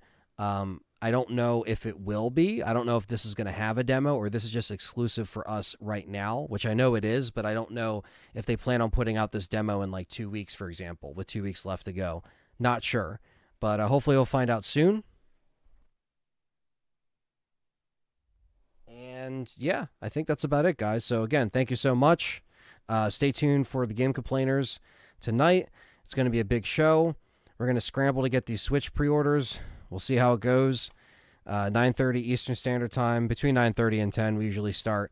Speaker 1: I don't know if it will be. I don't know if this is going to have a demo or this is just exclusive for us right now, which I know it is, but I don't know if they plan on putting out this demo in like 2 weeks, for example, with 2 weeks left to go. Not sure, but hopefully we'll find out soon. And yeah, I think that's about it, guys. So again, thank you so much. Stay tuned for the Game Complainers tonight. It's going to be a big show. We're going to scramble to get these Switch pre-orders. We'll see how it goes. 9:30 Eastern Standard Time. Between 9:30 and 10, we usually start.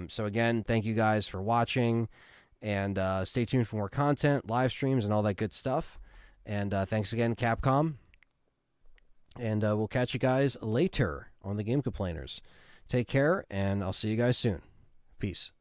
Speaker 1: So again, thank you guys for watching. And stay tuned for more content, live streams, and all that good stuff. And thanks again, Capcom. And we'll catch you guys later on the Game Complainers. Take care, and I'll see you guys soon. Peace.